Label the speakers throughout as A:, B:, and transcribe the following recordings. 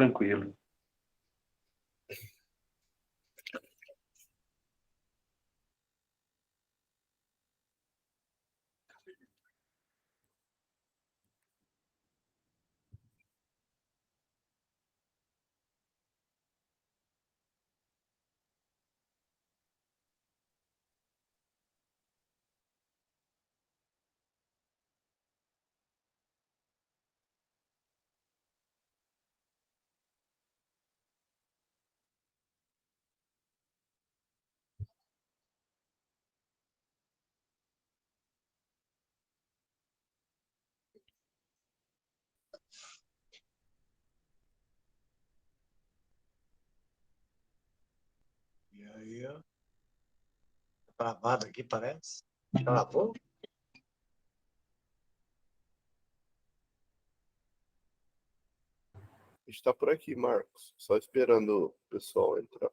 A: Tranquilo.
B: E aí, ó. Travado aqui, parece. Travou?
C: Está por aqui, Marcos. Só esperando o pessoal entrar.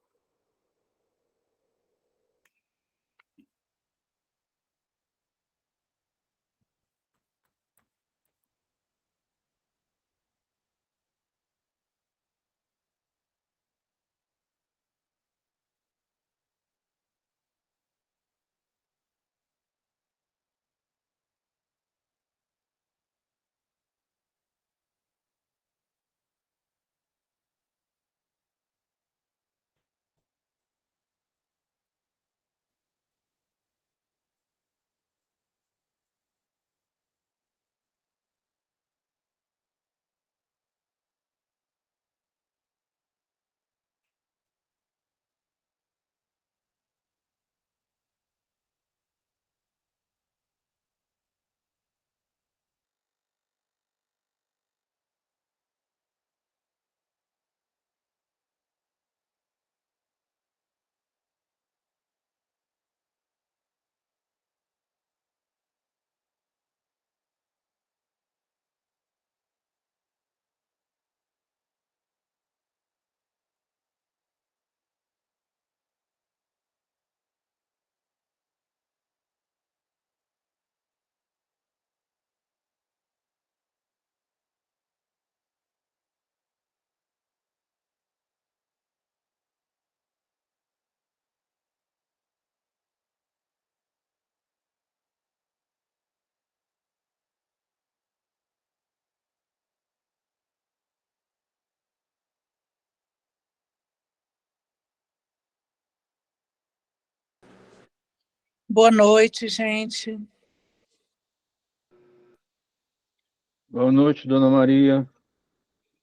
D: Boa noite, gente.
A: Boa noite, Dona Maria.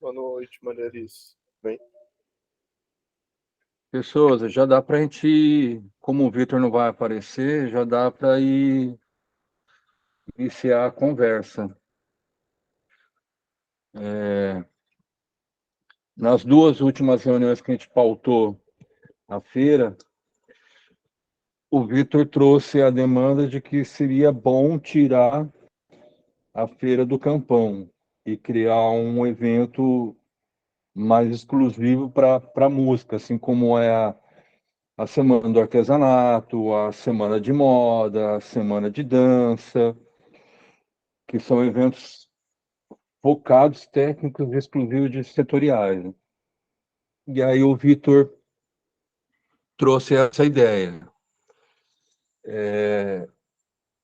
C: Boa noite, Maria Alice. Bem,
A: Pessoas, já dá para a gente, como o Vitor não vai aparecer, já dá para ir iniciar a conversa. Nas duas últimas reuniões que a gente pautou a feira, o Vitor trouxe a demanda de que seria bom tirar a Feira do Campão e criar um evento mais exclusivo para música, assim como é a Semana do Artesanato, a Semana de Moda, a Semana de Dança, que são eventos focados, técnicos e exclusivos de setoriais, né? E aí o Vitor trouxe essa ideia.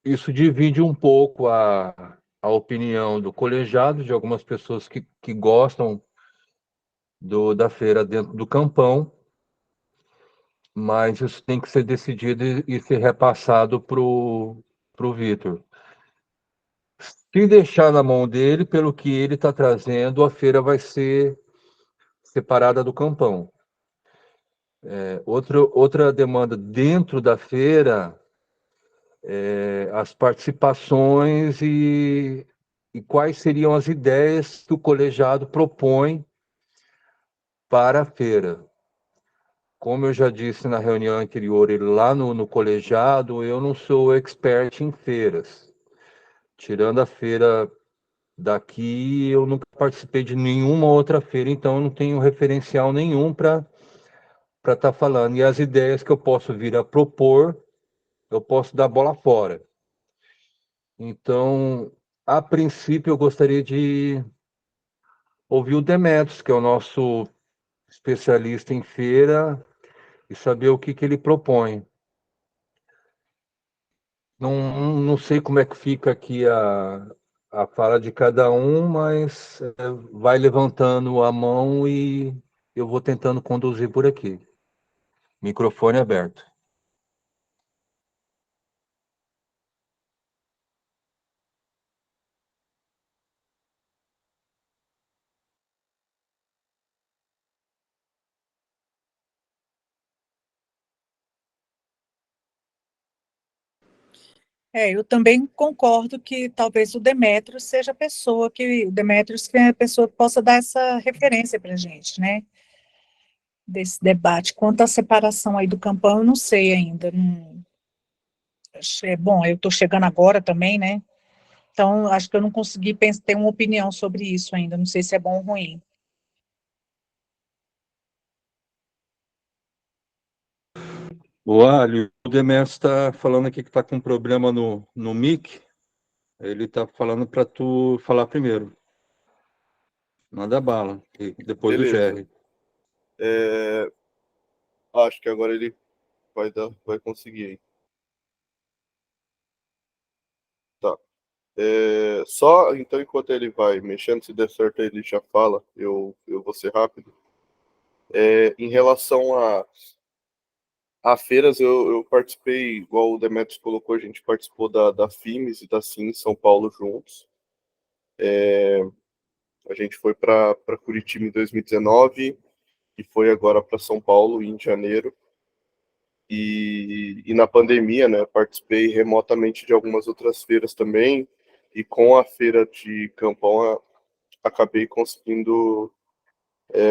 A: Isso divide um pouco a opinião do colegiado, de algumas pessoas que gostam da feira dentro do Campão, mas isso tem que ser decidido e ser repassado para o Vitor. Se deixar na mão dele, pelo que ele está trazendo, a feira vai ser separada do Campão. Outra demanda dentro da feira é as participações e quais seriam as ideias que o colegiado propõe para a feira. Como eu já disse na reunião anterior, lá no colegiado, eu não sou expert em feiras. Tirando a feira daqui, eu nunca participei de nenhuma outra feira, então eu não tenho referencial nenhum para estar falando. E as ideias que eu posso vir a propor, eu posso dar bola fora. Então, a princípio, eu gostaria de ouvir o Demetrios, que é o nosso especialista em feira, e saber o que ele propõe. Não sei como é que fica aqui a fala de cada um, mas vai levantando a mão e eu vou tentando conduzir por aqui. Microfone aberto.
D: Eu também concordo que talvez o Demétrios seja a pessoa o Demétrios que é a pessoa que possa dar essa referência para a gente, né? Desse debate. Quanto à separação aí do Campão, eu não sei ainda. Bom, eu estou chegando agora também, né? Então, acho que eu não consegui ter uma opinião sobre isso ainda. Não sei se é bom ou ruim.
A: O Alho, o Demetrios está falando aqui que está com problema no mic. Ele está falando para tu falar primeiro. Manda bala. E depois o
C: Beleza.
A: Jerry.
C: Acho que agora ele vai conseguir. Hein? Tá. Só então, enquanto ele vai mexendo, se der certo, ele já fala. Eu vou ser rápido. Em relação a feiras, eu participei, igual o Demetrios colocou, a gente participou da FIMES e da CIM São Paulo juntos. A gente foi para Curitiba em 2019 e foi agora para São Paulo em janeiro. E na pandemia, né, participei remotamente de algumas outras feiras também. E com a feira de Campão, acabei conseguindo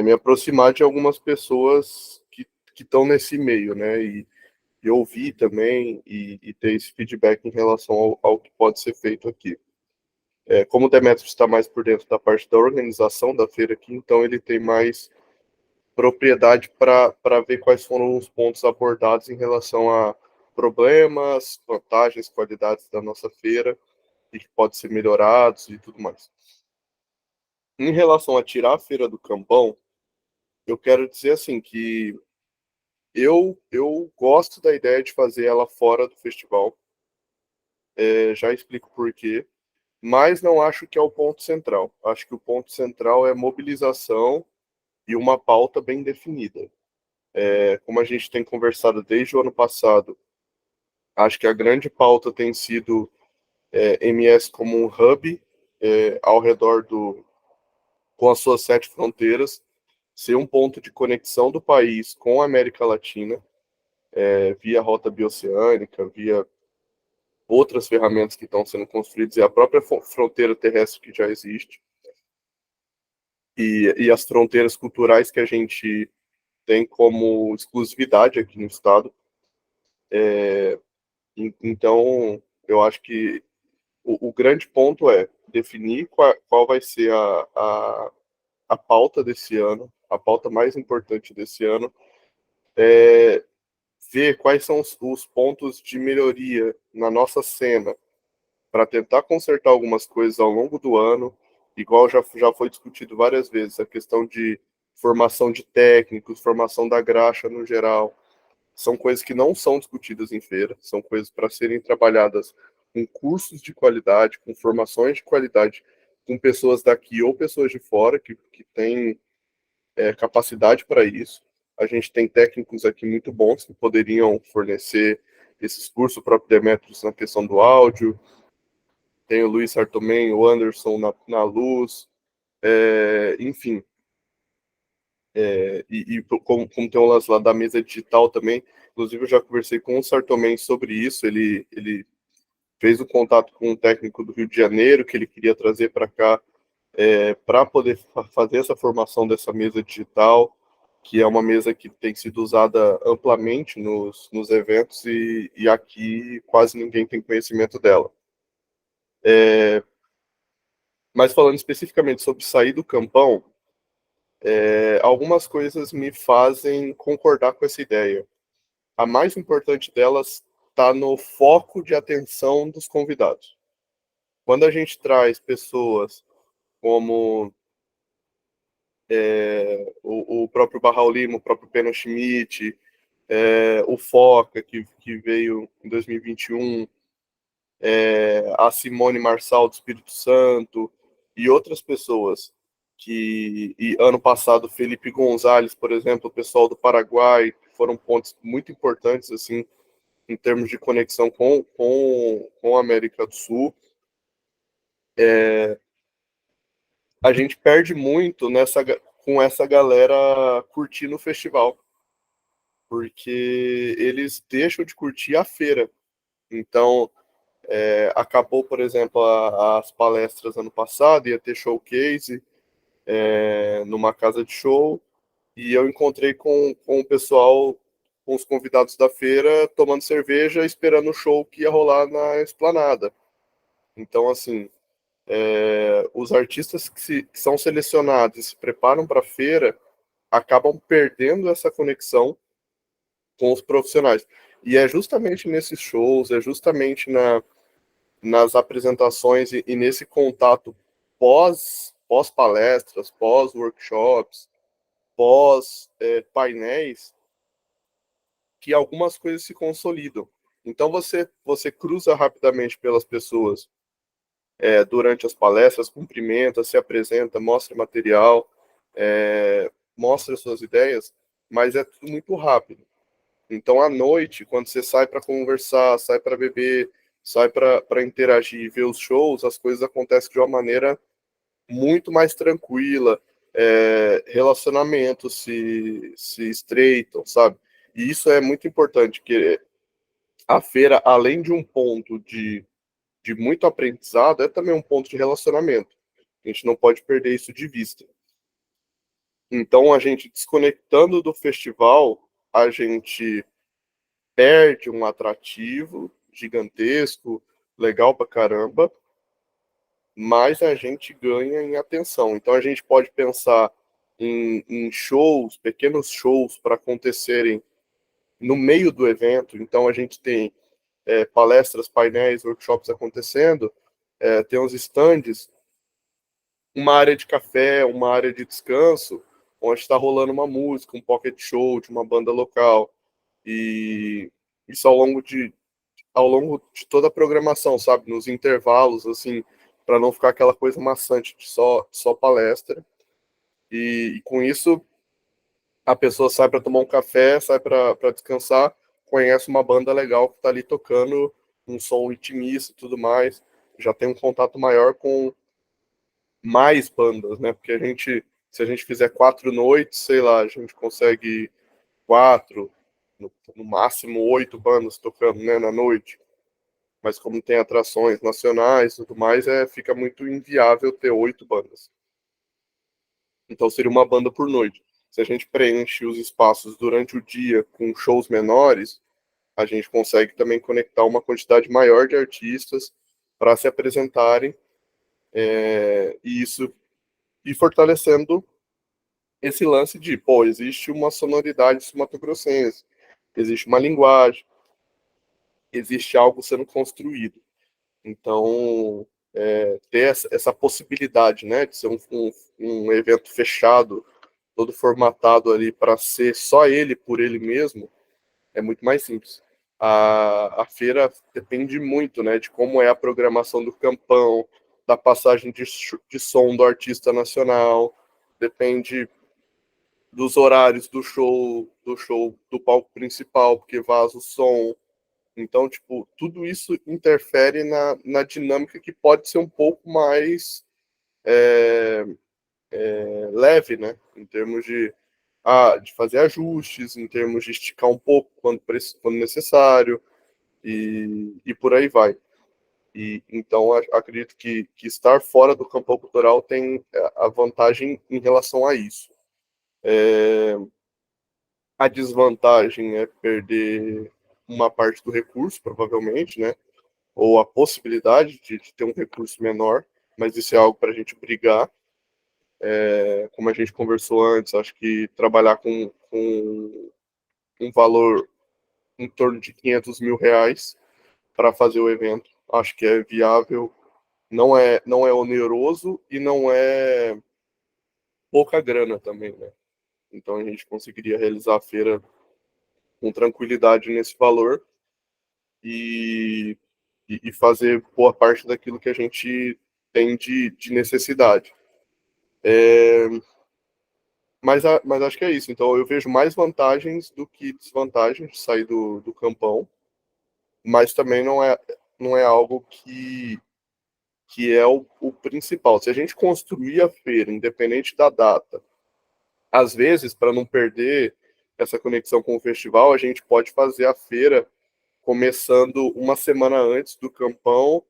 C: me aproximar de algumas pessoas que estão nesse meio, né? E ouvir também e ter esse feedback em relação ao que pode ser feito aqui. Como o Demetrios está mais por dentro da parte da organização da feira aqui, então ele tem mais propriedade para ver quais foram os pontos abordados em relação a problemas, vantagens, qualidades da nossa feira e que pode ser melhorados e tudo mais. Em relação a tirar a feira do Campão, eu quero dizer assim que eu gosto da ideia de fazer ela fora do festival. Já explico por quê. Mas não acho que é o ponto central. Acho que o ponto central é mobilização e uma pauta bem definida. Como a gente tem conversado desde o ano passado, acho que a grande pauta tem sido MS como um hub ao redor com as suas 7 fronteiras, ser um ponto de conexão do país com a América Latina, via rota bioceânica, via outras ferramentas que estão sendo construídas e a própria fronteira terrestre que já existe. E as fronteiras culturais que a gente tem como exclusividade aqui no estado. Então, eu acho que o grande ponto é definir qual vai ser a pauta desse ano, a pauta mais importante desse ano, ver quais são os pontos de melhoria na nossa cena, para tentar consertar algumas coisas ao longo do ano, igual já foi discutido várias vezes, a questão de formação de técnicos, formação da graxa no geral, são coisas que não são discutidas em feira, são coisas para serem trabalhadas com cursos de qualidade, com formações de qualidade, com pessoas daqui ou pessoas de fora que têm capacidade para isso. A gente tem técnicos aqui muito bons que poderiam fornecer esses cursos, o próprio Demetrios na questão do áudio, tem o Luiz Sartomen, o Anderson na luz, enfim. Como tem o lance lá da mesa digital também, inclusive eu já conversei com o Sartomen sobre isso, ele fez o contato com um técnico do Rio de Janeiro que ele queria trazer para cá para poder fazer essa formação dessa mesa digital, que é uma mesa que tem sido usada amplamente nos eventos e aqui quase ninguém tem conhecimento dela. Mas falando especificamente sobre sair do Campão, algumas coisas me fazem concordar com essa ideia. A mais importante delas está no foco de atenção dos convidados. Quando a gente traz pessoas como o próprio Barral Lima, o próprio Pena Schmidt, o Foca, que veio em 2021, a Simone Marçal do Espírito Santo e outras pessoas e ano passado Felipe Gonzalez, por exemplo, o pessoal do Paraguai, foram pontos muito importantes assim em termos de conexão com a América do Sul. A gente perde muito com essa galera curtindo o festival, porque eles deixam de curtir a feira. Então, acabou, por exemplo, as palestras ano passado, ia ter showcase numa casa de show, e eu encontrei com o pessoal, com os convidados da feira, tomando cerveja, esperando o show que ia rolar na Esplanada. Então, assim, os artistas que são selecionados e se preparam para a feira acabam perdendo essa conexão com os profissionais. E é justamente nesses shows, é justamente nas apresentações e nesse contato pós-palestras, pós-workshops, pós-painéis, que algumas coisas se consolidam. Então você cruza rapidamente pelas pessoas durante as palestras, cumprimenta, se apresenta, mostra material, mostra suas ideias, mas é tudo muito rápido. Então, à noite, quando você sai para conversar, sai para beber, sai para interagir e ver os shows, as coisas acontecem de uma maneira muito mais tranquila, relacionamentos se estreitam, sabe? E isso é muito importante, que a feira, além de um ponto de muito aprendizado, é também um ponto de relacionamento. A gente não pode perder isso de vista. Então, a gente desconectando do festival, a gente perde um atrativo gigantesco, legal pra caramba, mas a gente ganha em atenção. Então, a gente pode pensar em shows, pequenos shows para acontecerem no meio do evento. Então, a gente tem palestras, painéis, workshops acontecendo, tem os stands, uma área de café, uma área de descanso, onde está rolando uma música, um pocket show de uma banda local. E isso ao longo de toda a programação, sabe? Nos intervalos, assim, para não ficar aquela coisa maçante de só palestra. E com isso, a pessoa sai para tomar um café, sai para descansar, conhece uma banda legal que está ali tocando um som intimista e tudo mais, já tem um contato maior com mais bandas, né? Porque se a gente fizer 4 noites, sei lá, a gente consegue 4, no máximo 8 bandas tocando, né, na noite. Mas como tem atrações nacionais e tudo mais, fica muito inviável ter 8 bandas. Então seria uma banda por noite. Se a gente preenche os espaços durante o dia com shows menores, a gente consegue também conectar uma quantidade maior de artistas para se apresentarem, e fortalecendo esse lance de, pô, existe uma sonoridade sumatogrossense, existe uma linguagem, existe algo sendo construído. Então, ter essa possibilidade, né, de ser um evento fechado, todo formatado ali para ser só ele por ele mesmo, é muito mais simples. A feira depende muito, né, de como é a programação do campão, da passagem de som do artista nacional, depende dos horários do palco principal, porque vaza o som. Então, tipo, tudo isso interfere na dinâmica que pode ser um pouco mais leve, né? Em termos de fazer ajustes, em termos de esticar um pouco quando necessário, e por aí vai. E então acredito que estar fora do campo cultural tem a vantagem em relação a isso. A desvantagem é perder uma parte do recurso, provavelmente, né? Ou a possibilidade de ter um recurso menor, mas isso é algo para a gente brigar. Como a gente conversou antes, acho que trabalhar com um valor em torno de R$ 500.000 para fazer o evento, acho que é viável, não é oneroso e pouca grana também, né? Então a gente conseguiria realizar a feira com tranquilidade nesse valor e, e fazer boa parte daquilo que a gente tem de necessidade. Mas acho que é isso. Então eu vejo mais vantagens do que desvantagens de sair do campão, mas também não é algo que é o principal. Se a gente construir a feira, independente da data, às vezes, para não perder essa conexão com o festival, a gente pode fazer a feira começando uma semana antes do campão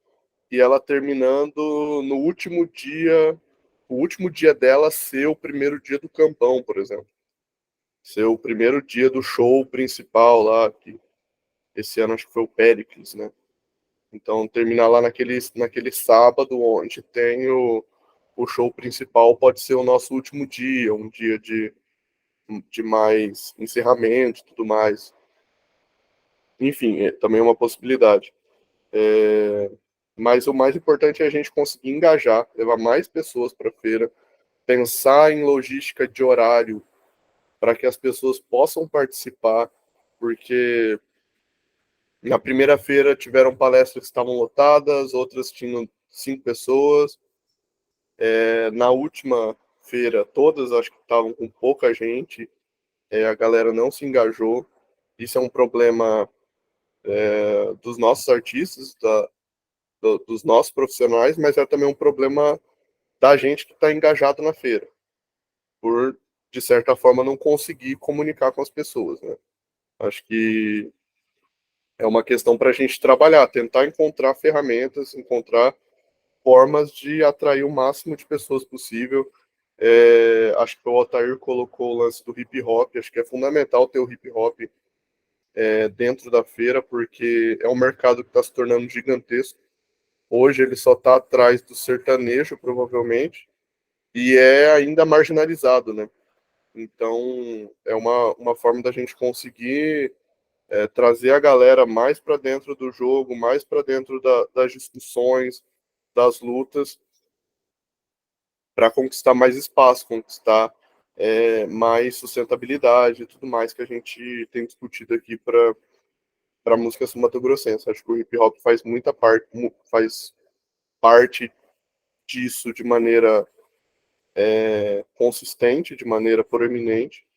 C: e ela terminando no último dia, o último dia dela ser o primeiro dia do campão, por exemplo. Ser o primeiro dia do show principal lá, que esse ano acho que foi o Péricles, né? Então, terminar lá naquele sábado, onde tem o show principal, pode ser o nosso último dia, um dia de mais encerramento e tudo mais. Enfim, também é uma possibilidade. Mas o mais importante é a gente conseguir engajar, levar mais pessoas para a feira, pensar em logística de horário para que as pessoas possam participar, porque na primeira feira tiveram palestras que estavam lotadas, outras tinham 5 pessoas. Na última feira, todas acho que estavam com pouca gente, a galera não se engajou. Isso é um problema dos nossos artistas, dos nossos profissionais, mas é também um problema da gente que está engajado na feira, por, de certa forma, não conseguir comunicar com as pessoas, né? Acho que é uma questão para a gente trabalhar, tentar encontrar ferramentas, encontrar formas de atrair o máximo de pessoas possível. Acho que o Altair colocou o lance do hip hop, acho que é fundamental ter o hip hop dentro da feira, porque é um mercado que está se tornando gigantesco. Hoje ele só está atrás do sertanejo, provavelmente, e é ainda marginalizado, né? Então, é uma forma da gente conseguir trazer a galera mais para dentro do jogo, mais para dentro das discussões, das lutas, para conquistar mais espaço, conquistar mais sustentabilidade e tudo mais que a gente tem discutido aqui para a música sul-mato-grossense. Acho que o hip hop faz parte disso de maneira consistente, de maneira proeminente.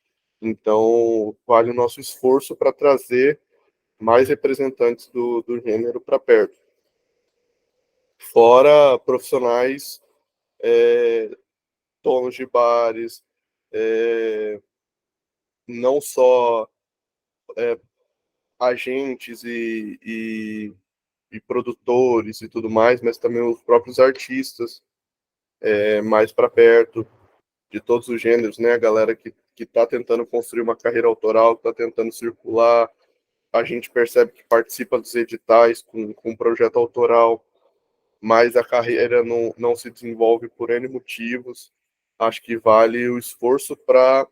C: Então, vale o nosso esforço para trazer mais representantes do gênero para perto. Fora profissionais, donos de bares, não só agentes e produtores e tudo mais, mas também os próprios artistas mais para perto de todos os gêneros, né? A galera que está tentando construir uma carreira autoral, que está tentando circular. A gente percebe que participa dos editais com projeto autoral, mas a carreira não se desenvolve por N motivos. Acho que vale o esforço para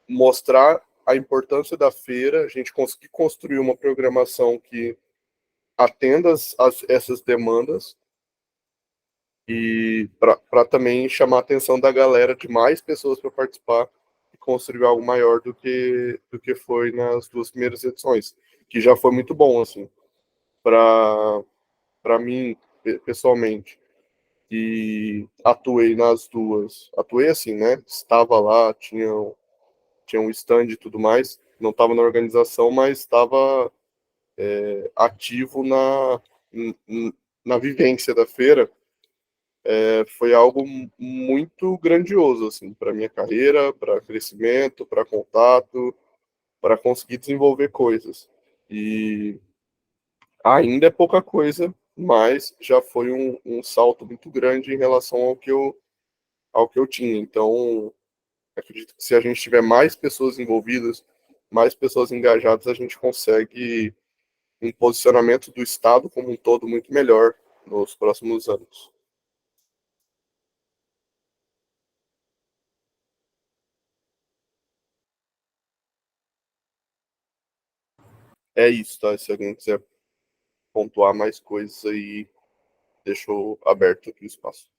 C: mostrar a importância da feira, a gente conseguir construir uma programação que atenda essas demandas e para também chamar a atenção da galera, de mais pessoas para participar e construir algo maior do que foi nas 2 primeiras edições, que já foi muito bom, assim, para mim, pessoalmente, e atuei nas duas. Atuei assim, né? Estava lá, tinha um stand e tudo mais, não estava na organização, mas estava ativo na vivência da feira. Foi algo muito grandioso, assim, para minha carreira, para crescimento, para contato, para conseguir desenvolver coisas. E ainda é pouca coisa, mas já foi um salto muito grande em relação ao que eu tinha. Então, acredito que se a gente tiver mais pessoas envolvidas, mais pessoas engajadas, a gente consegue um posicionamento do Estado como um todo muito melhor nos próximos anos. É isso, tá? Se alguém quiser pontuar mais coisas aí, deixou aberto aqui o espaço.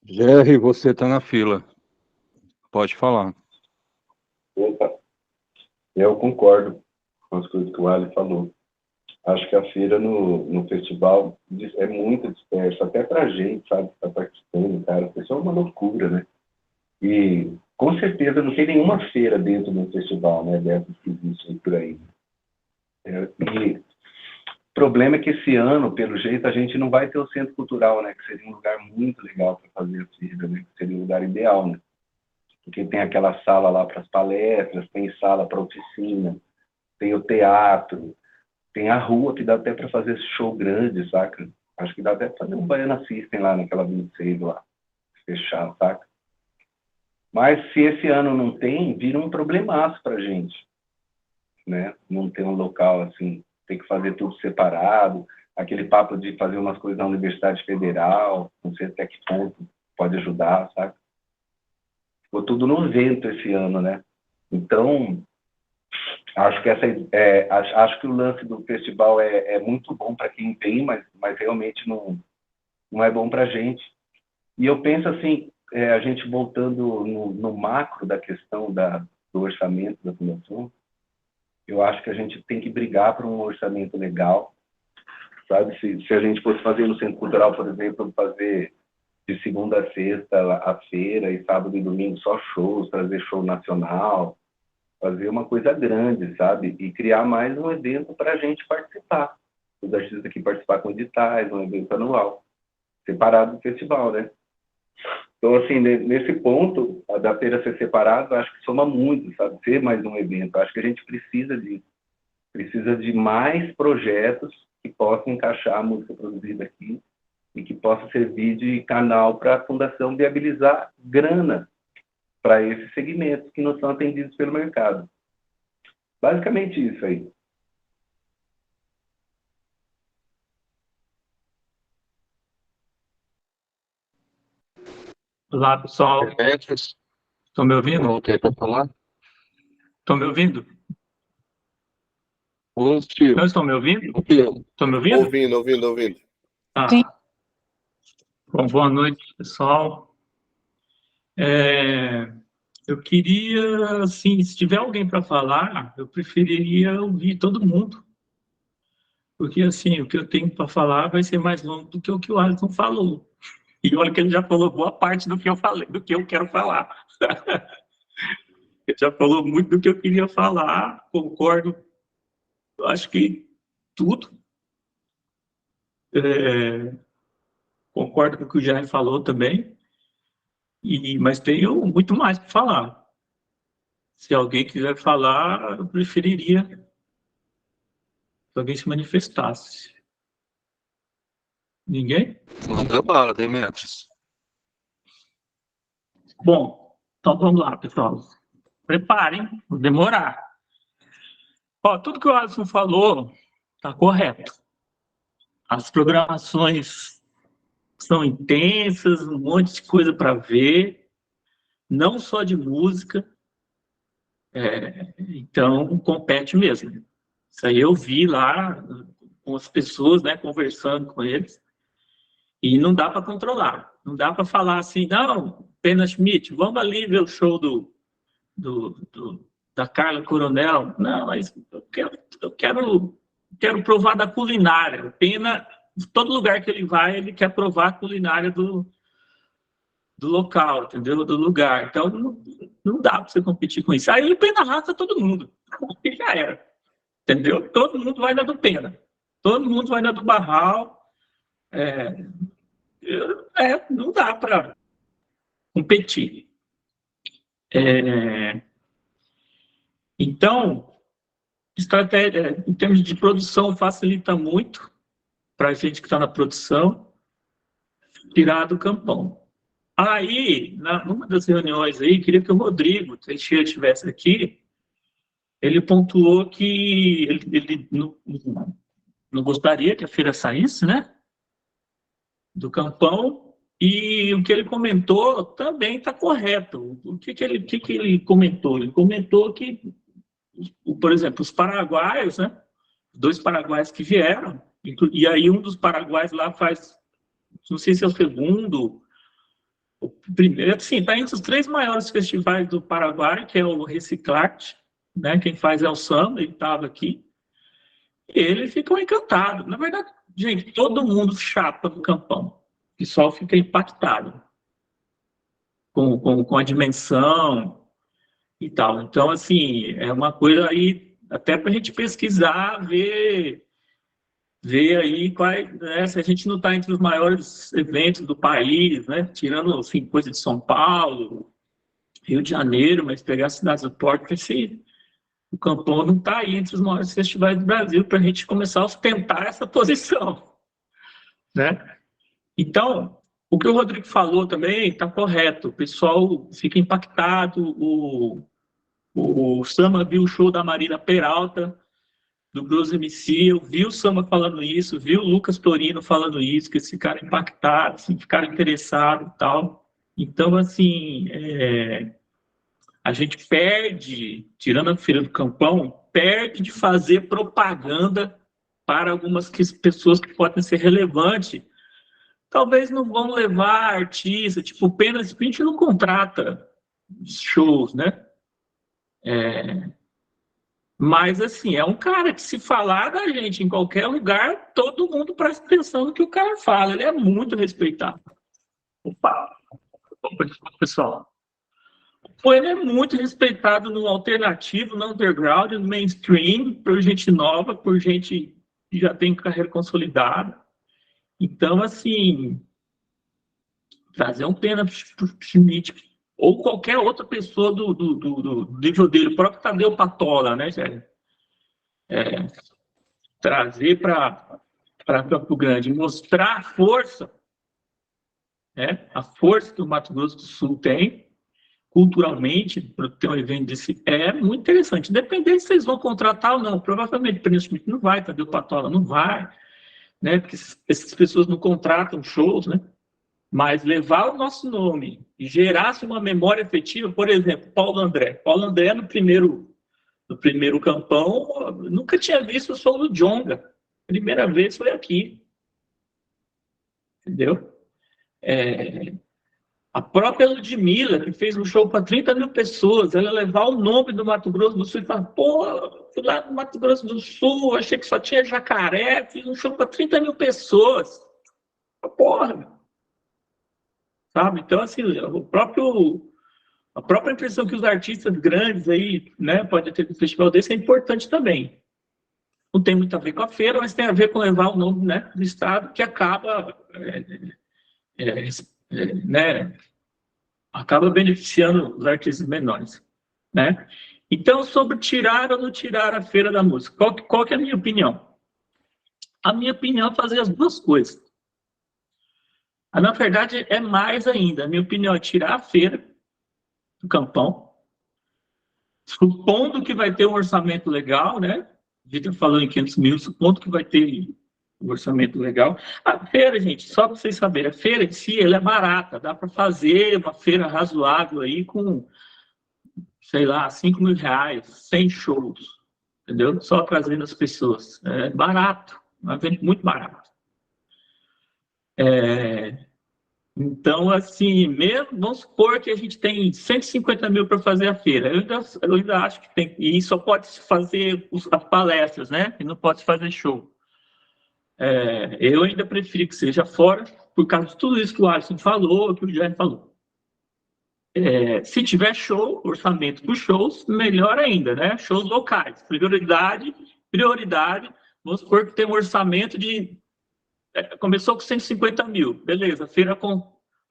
A: Jerry, você está na fila. Pode falar.
E: Opa, eu concordo com as coisas que o Ali falou. Acho que a feira no festival é muito dispersa, até pra gente, sabe, que tá participando, cara. O pessoal é uma loucura, né? E com certeza não tem nenhuma feira dentro do festival, né? Dessas que existem por aí. E o problema é que esse ano, pelo jeito, a gente não vai ter o Centro Cultural, né? Que seria um lugar muito legal para fazer a feira, né? Que seria o lugar ideal, né? Porque tem aquela sala lá para as palestras, tem sala para oficina, tem o teatro, tem a rua que dá até para fazer show grande, saca? Acho que dá até para fazer um Baiana System lá naquela 26 lá, fechar, saca? Mas se esse ano não tem, vira um problemaço pra gente, né? Não ter um local assim, tem que fazer tudo separado, aquele papo de fazer umas coisas na Universidade Federal, não sei até que ponto pode ajudar, saca? Ficou tudo no vento esse ano, né? Então, acho que acho que o lance do festival é muito bom para quem tem, mas realmente não é bom para a gente. E eu penso assim, a gente voltando no macro da questão do orçamento da fundação, eu acho que a gente tem que brigar por um orçamento legal, sabe? Se a gente fosse fazer no Centro Cultural, por exemplo, fazer de segunda a sexta a feira e sábado e domingo só shows, trazer show nacional, fazer uma coisa grande, sabe? E criar mais um evento para a gente participar. Os artistas aqui participar com editais, um evento anual, separado do festival, né? Então, assim, nesse ponto, a da feira ser separada, acho que soma muito, sabe? Ser mais um evento. Acho que a gente precisa de mais projetos que possam encaixar a música produzida aqui e que possa servir de canal para a Fundação viabilizar grana para esses segmentos que não são atendidos pelo mercado. Basicamente isso aí.
F: Olá, pessoal. Estão me ouvindo?
A: Voltei para falar.
F: Estão me ouvindo?
A: Positivo.
F: Não estão me ouvindo? Estão me ouvindo?
C: Ouvindo.
F: Ah.
D: Sim.
F: Bom, boa noite, pessoal. Eu queria, assim, se tiver alguém para falar, eu preferiria ouvir todo mundo. Porque, assim, o que eu tenho para falar vai ser mais longo do que o que o Alisson falou. E olha que ele já falou boa parte do que eu falei, do que eu quero falar. Ele já falou muito do que eu queria falar, concordo, acho que tudo. Concordo com o que o Jair falou também, mas tenho muito mais para falar. Se alguém quiser falar, eu preferiria que alguém se manifestasse. Ninguém?
A: Manda bala, Demetrios.
F: Bom, então vamos lá, pessoal. Preparem, vou demorar. Ó, tudo que o Alisson falou está correto. As programações são intensas, um monte de coisa para ver, não só de música. Então, compete mesmo. Isso aí eu vi lá com as pessoas, né, conversando com eles, e não dá para controlar. Não dá para falar assim, não, Pena Schmidt, vamos ali ver o show da Carla Coronel. Não, mas eu quero provar da culinária. Pena, todo lugar que ele vai, ele quer provar a culinária do local, entendeu? Do lugar. Então, não dá para você competir com isso. Aí o Pena arrasta todo mundo. E já era. Entendeu? Todo mundo vai na do Pena. Todo mundo vai na do Barral. Não dá para competir. Então, estratégia, em termos de produção, facilita muito para a gente que está na produção tirar do campão. Aí, numa das reuniões aí, queria que o Rodrigo Teixeira estivesse aqui, ele pontuou que ele não gostaria que a feira saísse, né, do campão, e o que ele comentou também está correto. O que ele comentou? Ele comentou que, por exemplo, os paraguaios, né, 2 paraguaios que vieram, e aí um dos paraguaios lá faz, não sei se é o segundo O primeiro, sim, está entre os 3 maiores festivais do Paraguai, que é o Reciclarte, né? Quem faz é o Samba, ele estava aqui. E ele ficou encantado. Na verdade, gente, todo mundo chapa no Campão. O pessoal fica impactado com a dimensão e tal. Então, assim, é uma coisa aí, até para a gente pesquisar, ver aí quais, né, se a gente não está entre os maiores eventos do país, né? Tirando, assim, coisa de São Paulo, Rio de Janeiro, mas pegar as cidades do Porto, esse o Campão não está aí entre os maiores festivais do Brasil para a gente começar a ostentar essa posição, né? Então, o que o Rodrigo falou também está correto. O pessoal fica impactado. O Sama viu o show da Marina Peralta, do Blues MC, eu vi o Sama falando isso, vi o Lucas Torino falando isso, que eles ficaram impactados, assim, ficaram interessados e tal. Então, assim, a gente perde, tirando a Feira do Campão, perde de fazer propaganda para algumas pessoas que podem ser relevantes. Talvez não vão levar artista, tipo, o Pena Sprint não contrata shows, né? Mas, assim, é um cara que, se falar da gente em qualquer lugar, todo mundo presta atenção no que o cara fala. Ele é muito respeitado. Opa, pessoal. Pô, ele é muito respeitado no alternativo, no underground, no mainstream, por gente nova, por gente que já tem carreira consolidada. Então, assim, trazer um Pena Schmidt ou qualquer outra pessoa do nível dele, o próprio Tadeu Patola, né, Sérgio? Trazer para Campo Grande, mostrar a força, né? A força que o Mato Grosso do Sul tem, culturalmente, para ter um evento desse, é muito interessante. Independente se vocês vão contratar ou não, provavelmente o Pena Schmidt não vai, Tadeu Patola não vai, né? Porque essas pessoas não contratam shows, né? Mas levar o nosso nome e gerar uma memória efetiva, por exemplo, Paulo André. Paulo André, no primeiro Campão, nunca tinha visto o show do Djonga. Primeira vez foi aqui. Entendeu? A própria Ludmilla, que fez um show para 30 mil pessoas, ela levar o nome do Mato Grosso do Sul e falar, pô, fui lá no Mato Grosso do Sul, achei que só tinha jacaré, fiz um show para 30 mil pessoas. Porra! Sabe? Então, assim, a própria impressão que os artistas grandes aí, né, podem ter no festival desse é importante também. Não tem muito a ver com a feira, mas tem a ver com levar o nome, né, do estado, que acaba, né, acaba beneficiando os artistas menores, né? Então, sobre tirar ou não tirar a Feira da Música, qual que é a minha opinião? A minha opinião é fazer as duas coisas. Na verdade, é mais ainda. A minha opinião é tirar a feira do Campão, supondo que vai ter um orçamento legal, né? A gente está falando em 500 mil, supondo que vai ter um orçamento legal. A feira, gente, só para vocês saberem, a feira em si, ela é barata, dá para fazer uma feira razoável aí com, sei lá, 5 mil reais, 100 shows, entendeu? Só trazendo as pessoas. É barato, um evento muito barato. Então, assim, mesmo, vamos supor que a gente tem 150 mil para fazer a feira. Eu ainda acho que tem, e só pode se fazer as palestras, né? E não pode se fazer show. Eu ainda prefiro que seja fora, por causa de tudo isso que o Alisson falou, que o Jair falou. Se tiver show, orçamento para shows, melhor ainda, né? Shows locais, prioridade. Vamos supor que tem um orçamento de começou com 150 mil, beleza, a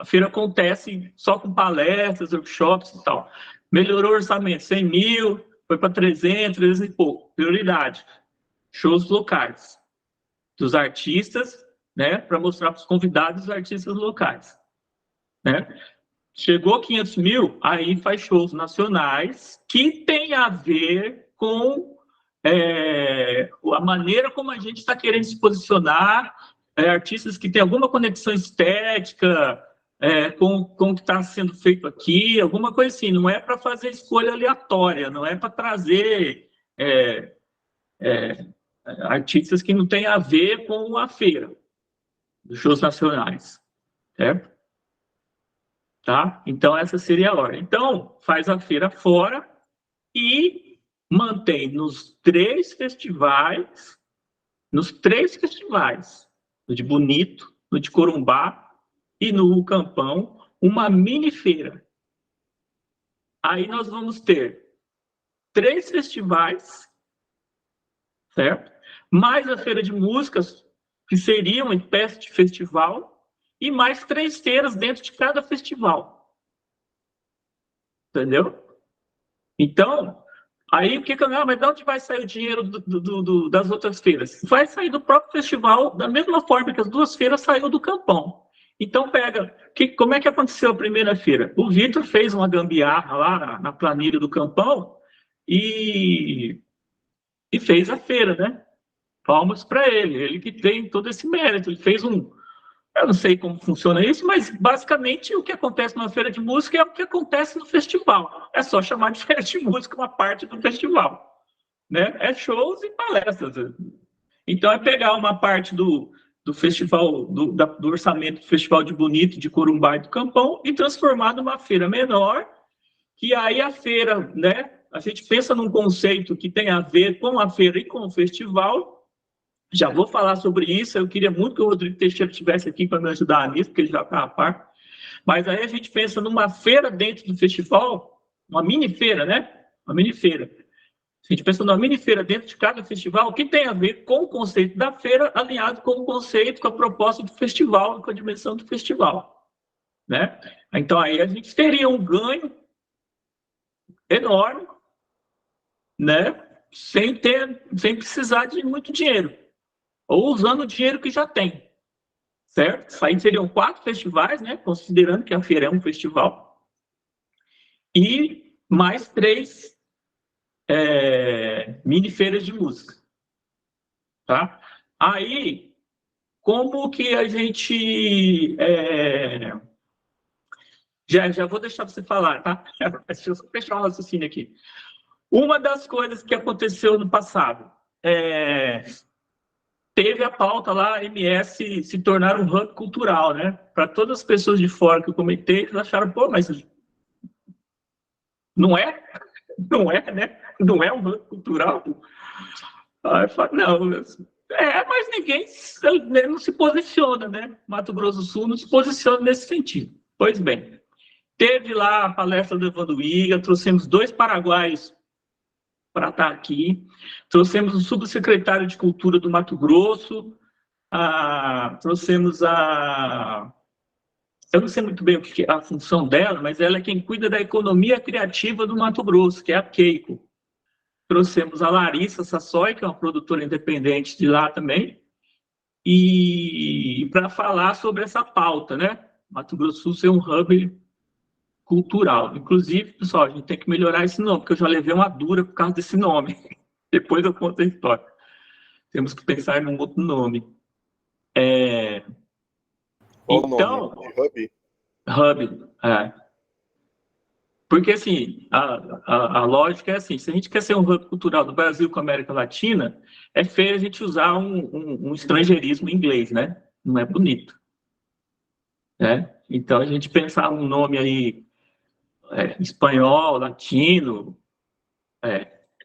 F: feira acontece só com palestras, workshops e tal. Melhorou o orçamento, 100 mil, foi para 300 e pouco. Prioridade, shows locais dos artistas, né, para mostrar para os convidados os artistas locais. Né? Chegou 500 mil, aí faz shows nacionais que tem a ver com a maneira como a gente está querendo se posicionar, artistas que têm alguma conexão estética com o que está sendo feito aqui, alguma coisa assim. Não é para fazer escolha aleatória, não é para trazer artistas que não têm a ver com a feira dos shows nacionais, certo? tá? Então, essa seria a ordem. Então, faz a feira fora e mantém nos três festivais, no de Bonito, no de Corumbá e no Campão, uma mini feira. Aí nós vamos ter 3 festivais, certo? Mais a feira de músicas, que seria uma espécie de festival, e mais 3 feiras dentro de cada festival. Entendeu? Então, aí o que mas de onde vai sair o dinheiro das outras feiras? Vai sair do próprio festival, da mesma forma que as 2 feiras saíram do Campão. Então, como é que aconteceu a primeira feira? O Vitor fez uma gambiarra lá na planilha do Campão e fez a feira, né? Palmas para ele que tem todo esse mérito. Ele fez eu não sei como funciona isso, mas basicamente o que acontece numa feira de música é o que acontece no festival. É só chamar de feira de música uma parte do festival, né? É shows e palestras. Então é pegar uma parte do festival, do orçamento do Festival de Bonito, de Corumbá e do Campão e transformar numa feira menor, que aí a feira, né? A gente pensa num conceito que tem a ver com a feira e com o festival. Já vou falar sobre isso. Eu queria muito que o Rodrigo Teixeira estivesse aqui para me ajudar nisso, porque ele já está a par. Mas aí a gente pensa numa feira dentro do festival, uma mini feira, né? Uma mini feira. A gente pensa numa mini feira dentro de cada festival, que tem a ver com o conceito da feira, alinhado com o conceito, com a proposta do festival, com a dimensão do festival, né? Então aí a gente teria um ganho enorme, né? Sem precisar de muito dinheiro, ou usando o dinheiro que já tem, certo? Aí seriam 4 festivais, né? Considerando que a feira é um festival, e mais 3 mini feiras de música, tá? Aí, como que a gente... Já vou deixar você falar, tá? Deixa eu só fechar um raciocínio aqui. Uma das coisas que aconteceu no passado, teve a pauta lá, a MS se tornar um hub cultural, né? Para todas as pessoas de fora que eu comentei, eles acharam, pô, mas não é? Não é, né? Não é um hub cultural? Aí eu falo, não, mas ninguém não se posiciona, né? Mato Grosso do Sul não se posiciona nesse sentido. Pois bem, teve lá a palestra do Evandro Iga, trouxemos 2 paraguaios para estar aqui, trouxemos o subsecretário de Cultura do Mato Grosso, trouxemos eu não sei muito bem o que é a função dela, mas ela é quem cuida da economia criativa do Mato Grosso, que é a Keiko. Trouxemos a Larissa Sassoi, que é uma produtora independente de lá também, e para falar sobre essa pauta, né? Mato Grosso do Sul ser um hub cultural. Inclusive, pessoal, a gente tem que melhorar esse nome, porque eu já levei uma dura por causa desse nome. Depois eu conto a história. Temos que pensar em um outro nome.
C: Qual
F: Então,
C: o nome? De hub?
F: Hub, Porque, assim, a lógica é assim, se a gente quer ser um hub cultural do Brasil com a América Latina, é feio a gente usar um estrangeirismo em inglês, né? Não é bonito. Né? Então, a gente pensar um nome aí espanhol, latino,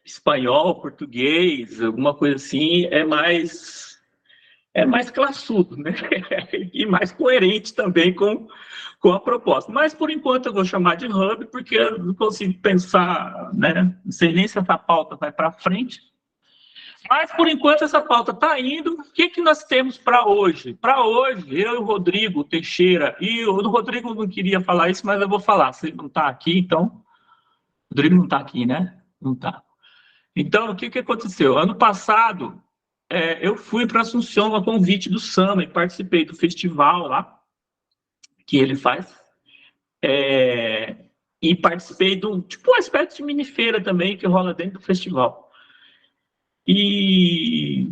F: espanhol, português, alguma coisa assim, é mais classudo, né? E mais coerente também com a proposta. Mas, por enquanto, eu vou chamar de hub, porque eu não consigo pensar, né? Não sei nem se essa pauta vai para frente. Mas, por enquanto, essa pauta está indo. O que nós temos para hoje? Para hoje, eu e o Rodrigo Teixeira, e o Rodrigo não queria falar isso, mas eu vou falar. Se ele não está aqui, então... O Rodrigo não está aqui, né? Não está. Então, o que aconteceu? Ano passado, eu fui para Assunção a convite do Sama e participei do festival lá, que ele faz. E participei de uma espécie de mini feira também, que rola dentro do festival. E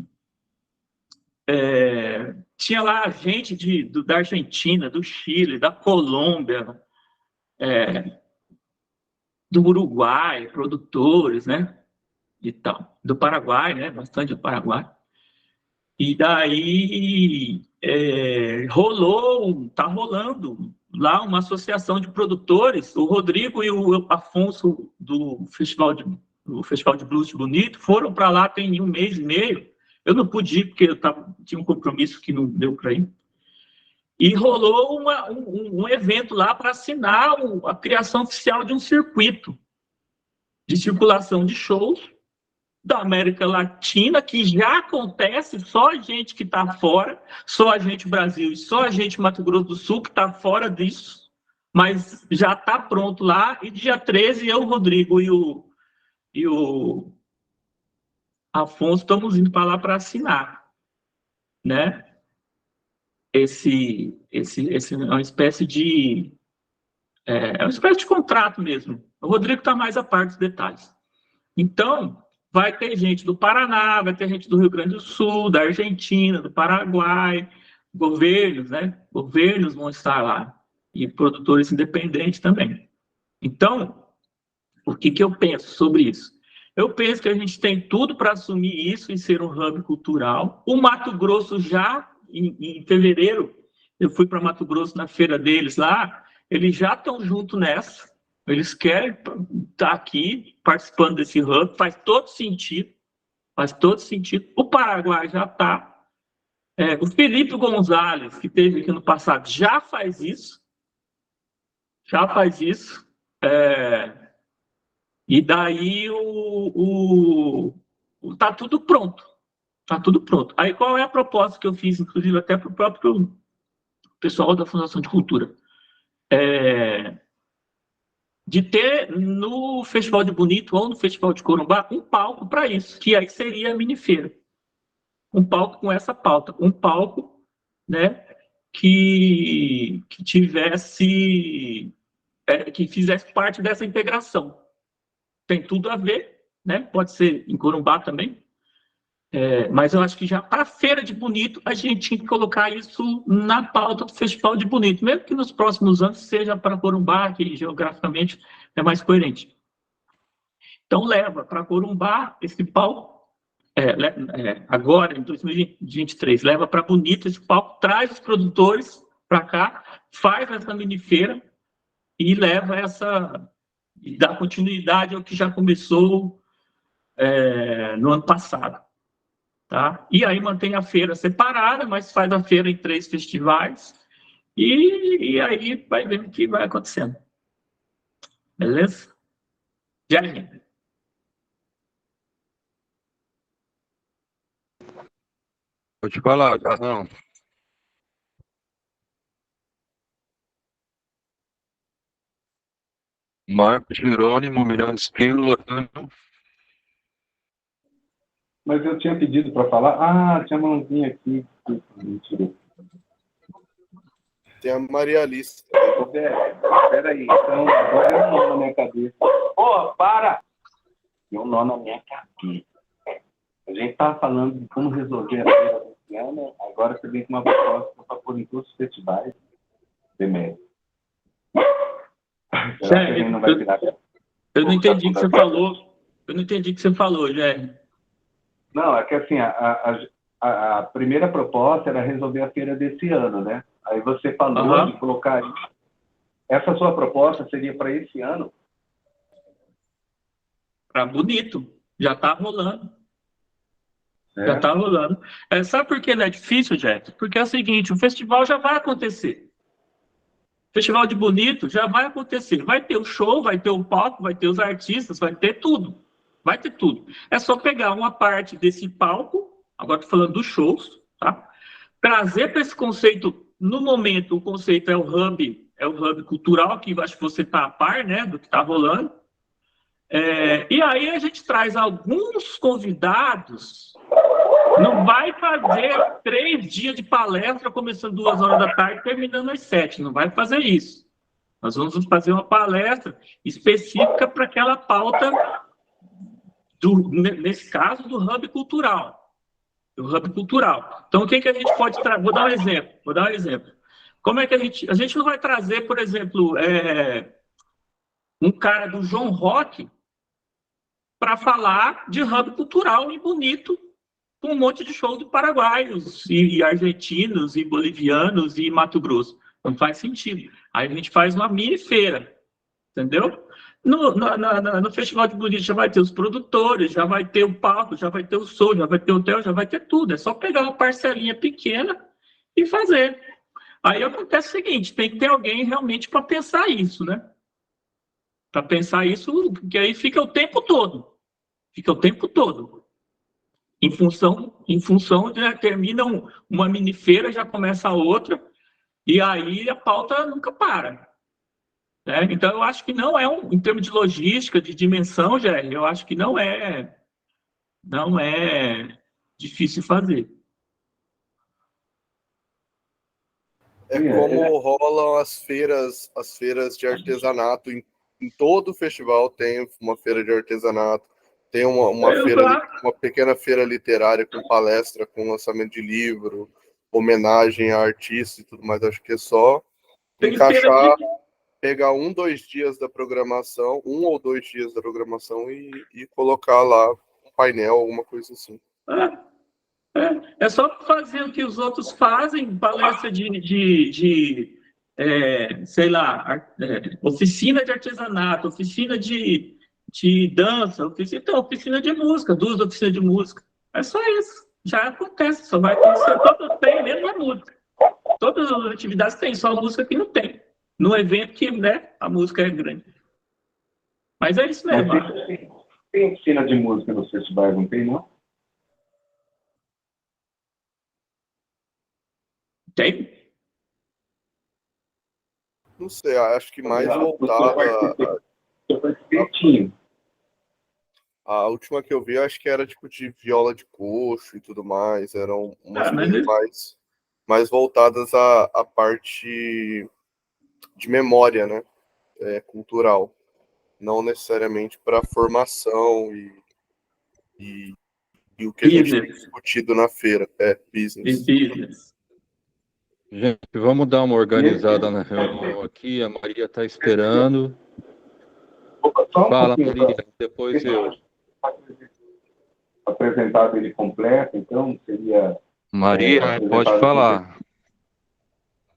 F: tinha lá gente da Argentina, do Chile, da Colômbia, do Uruguai, produtores, né? E tal. Do Paraguai, né? Bastante do Paraguai. E daí tá rolando lá uma associação de produtores, o Rodrigo e o Afonso do Festival de Blues de Bonito foram para lá tem 1 mês e meio. Eu não pude ir porque tinha um compromisso que não deu para ir. E rolou um evento lá para assinar a criação oficial de um circuito de circulação de shows da América Latina, que já acontece, só a gente que está fora, só a gente Brasil e só a gente Mato Grosso do Sul que está fora disso, mas já está pronto lá, e dia 13 eu, o Rodrigo e o Afonso estamos indo para lá para assinar, né? Esse é uma espécie de contrato mesmo. O Rodrigo está mais a parte dos detalhes. Então, vai ter gente do Paraná, vai ter gente do Rio Grande do Sul, da Argentina, do Paraguai, governos, né? Governos vão estar lá, e produtores independentes também. Então, o que eu penso sobre isso? Eu penso que a gente tem tudo para assumir isso e ser um hub cultural. O Mato Grosso já, em fevereiro, eu fui para Mato Grosso na feira deles lá, eles já estão junto nessa. Eles querem estar aqui participando desse hub, faz todo sentido. O Paraguai já está. O Felipe Gonzalez, que esteve aqui no passado, já faz isso. E daí tá tudo pronto. Aí qual é a proposta que eu fiz, inclusive até para o próprio pessoal da Fundação de Cultura? De ter no Festival de Bonito ou no Festival de Corumbá um palco para isso, que aí seria a minifeira. Um palco com essa pauta. Um palco, né, que tivesse... que fizesse parte dessa integração. Tem tudo a ver, né? Pode ser em Corumbá também. Mas eu acho que já para a Feira de Bonito, a gente tinha que colocar isso na pauta do Festival de Bonito, mesmo que nos próximos anos seja para Corumbá, que geograficamente é mais coerente. Então, leva para Corumbá esse palco, agora, em 2023, leva para Bonito esse palco, traz os produtores para cá, faz essa minifeira e leva e dá continuidade ao que já começou no ano passado. Tá? E aí mantém a feira separada, mas faz a feira em 3 festivais e aí vai ver o que vai acontecendo. Beleza? Jeremy.
A: Vou te falar, não. Marco Jerônimo, Miranda Espino, Lotano.
E: Mas eu tinha pedido para falar. Tinha mãozinha aqui. Mentira.
C: Tem a Maria Alice.
E: Espera aí. Então, agora é um nó na minha cabeça. Para! Tem um nó na minha cabeça. A gente estava falando de como resolver a feira desse ano. Agora você vem com uma proposta para pôr em todos os festivais. Demetrio.
F: Eu não entendi o que você falou. Eu não entendi o que você falou, Jeremy.
E: Não, é que assim, a primeira proposta era resolver a feira desse ano, né? Aí você falou de colocar... Essa sua proposta seria para esse ano?
F: Para Bonito. Já está rolando. Já está rolando. Sabe por que ele é difícil, Jeff? Porque é o seguinte, o festival já vai acontecer. O Festival de Bonito já vai acontecer. Vai ter o show, vai ter o palco, vai ter os artistas, vai ter tudo. Vai ter tudo. É só pegar uma parte desse palco, agora estou falando dos shows, tá? Trazer para esse conceito, no momento, o conceito é o hub cultural, que acho que você está a par, né, do que está rolando. E aí a gente traz alguns convidados, não vai fazer 3 dias de palestra, começando 2 horas da tarde, terminando às 7, não vai fazer isso. Nós vamos fazer uma palestra específica para aquela pauta, nesse caso, do hub cultural. Então, o que a gente pode trazer? Vou dar um exemplo. Como é que a gente não vai trazer, por exemplo, um cara do João Rock para falar de hub cultural e bonito, com um monte de show de paraguaios, e argentinos, e bolivianos, e Mato Grosso. Não faz sentido. Aí a gente faz uma mini feira, entendeu? No Festival de Bonito já vai ter os produtores, já vai ter o palco, já vai ter o som, já vai ter o hotel, já vai ter tudo. É só pegar uma parcelinha pequena e fazer. Aí acontece o seguinte, tem que ter alguém realmente para pensar isso, né? Para pensar isso, porque aí fica o tempo todo. Fica o tempo todo. Em função de termina uma mini feira, já começa a outra, e aí a pauta nunca para. Né? Então, eu acho que não é, em termos de logística, de dimensão, Géry, eu acho que não é difícil fazer.
C: É como rolam as feiras de artesanato. Em todo festival tem uma feira de artesanato, tem uma pequena feira literária com palestra, com lançamento de livro, homenagem a artistas e tudo mais. Acho que é só encaixar, pegar 1 ou 2 dias da programação e colocar lá um painel, alguma coisa assim.
F: É só fazer o que os outros fazem, palestra sei lá, oficina de artesanato, oficina de dança, oficina de música, 2 oficinas de música. É só isso. Já acontece, só vai acontecer. Todas têm, mesmo a música. Todas as atividades têm, só a música que não tem. No evento que, né, a música é grande. Mas é isso mesmo.
E: Tem oficina de música nos festivais, não tem, não?
F: Tem?
C: Não sei, acho que mais voltada. A última que eu vi, acho que era tipo de viola de coxo e tudo mais. Eram umas coisas mais voltadas à parte de memória, né? Cultural. Não necessariamente para formação e o que a gente tem discutido na feira. Business.
A: Gente, vamos dar uma organizada na reunião aqui. A Maria está esperando. Fala, Maria, depois eu.
E: Apresentado ele completo, então seria...
A: Maria, pode falar.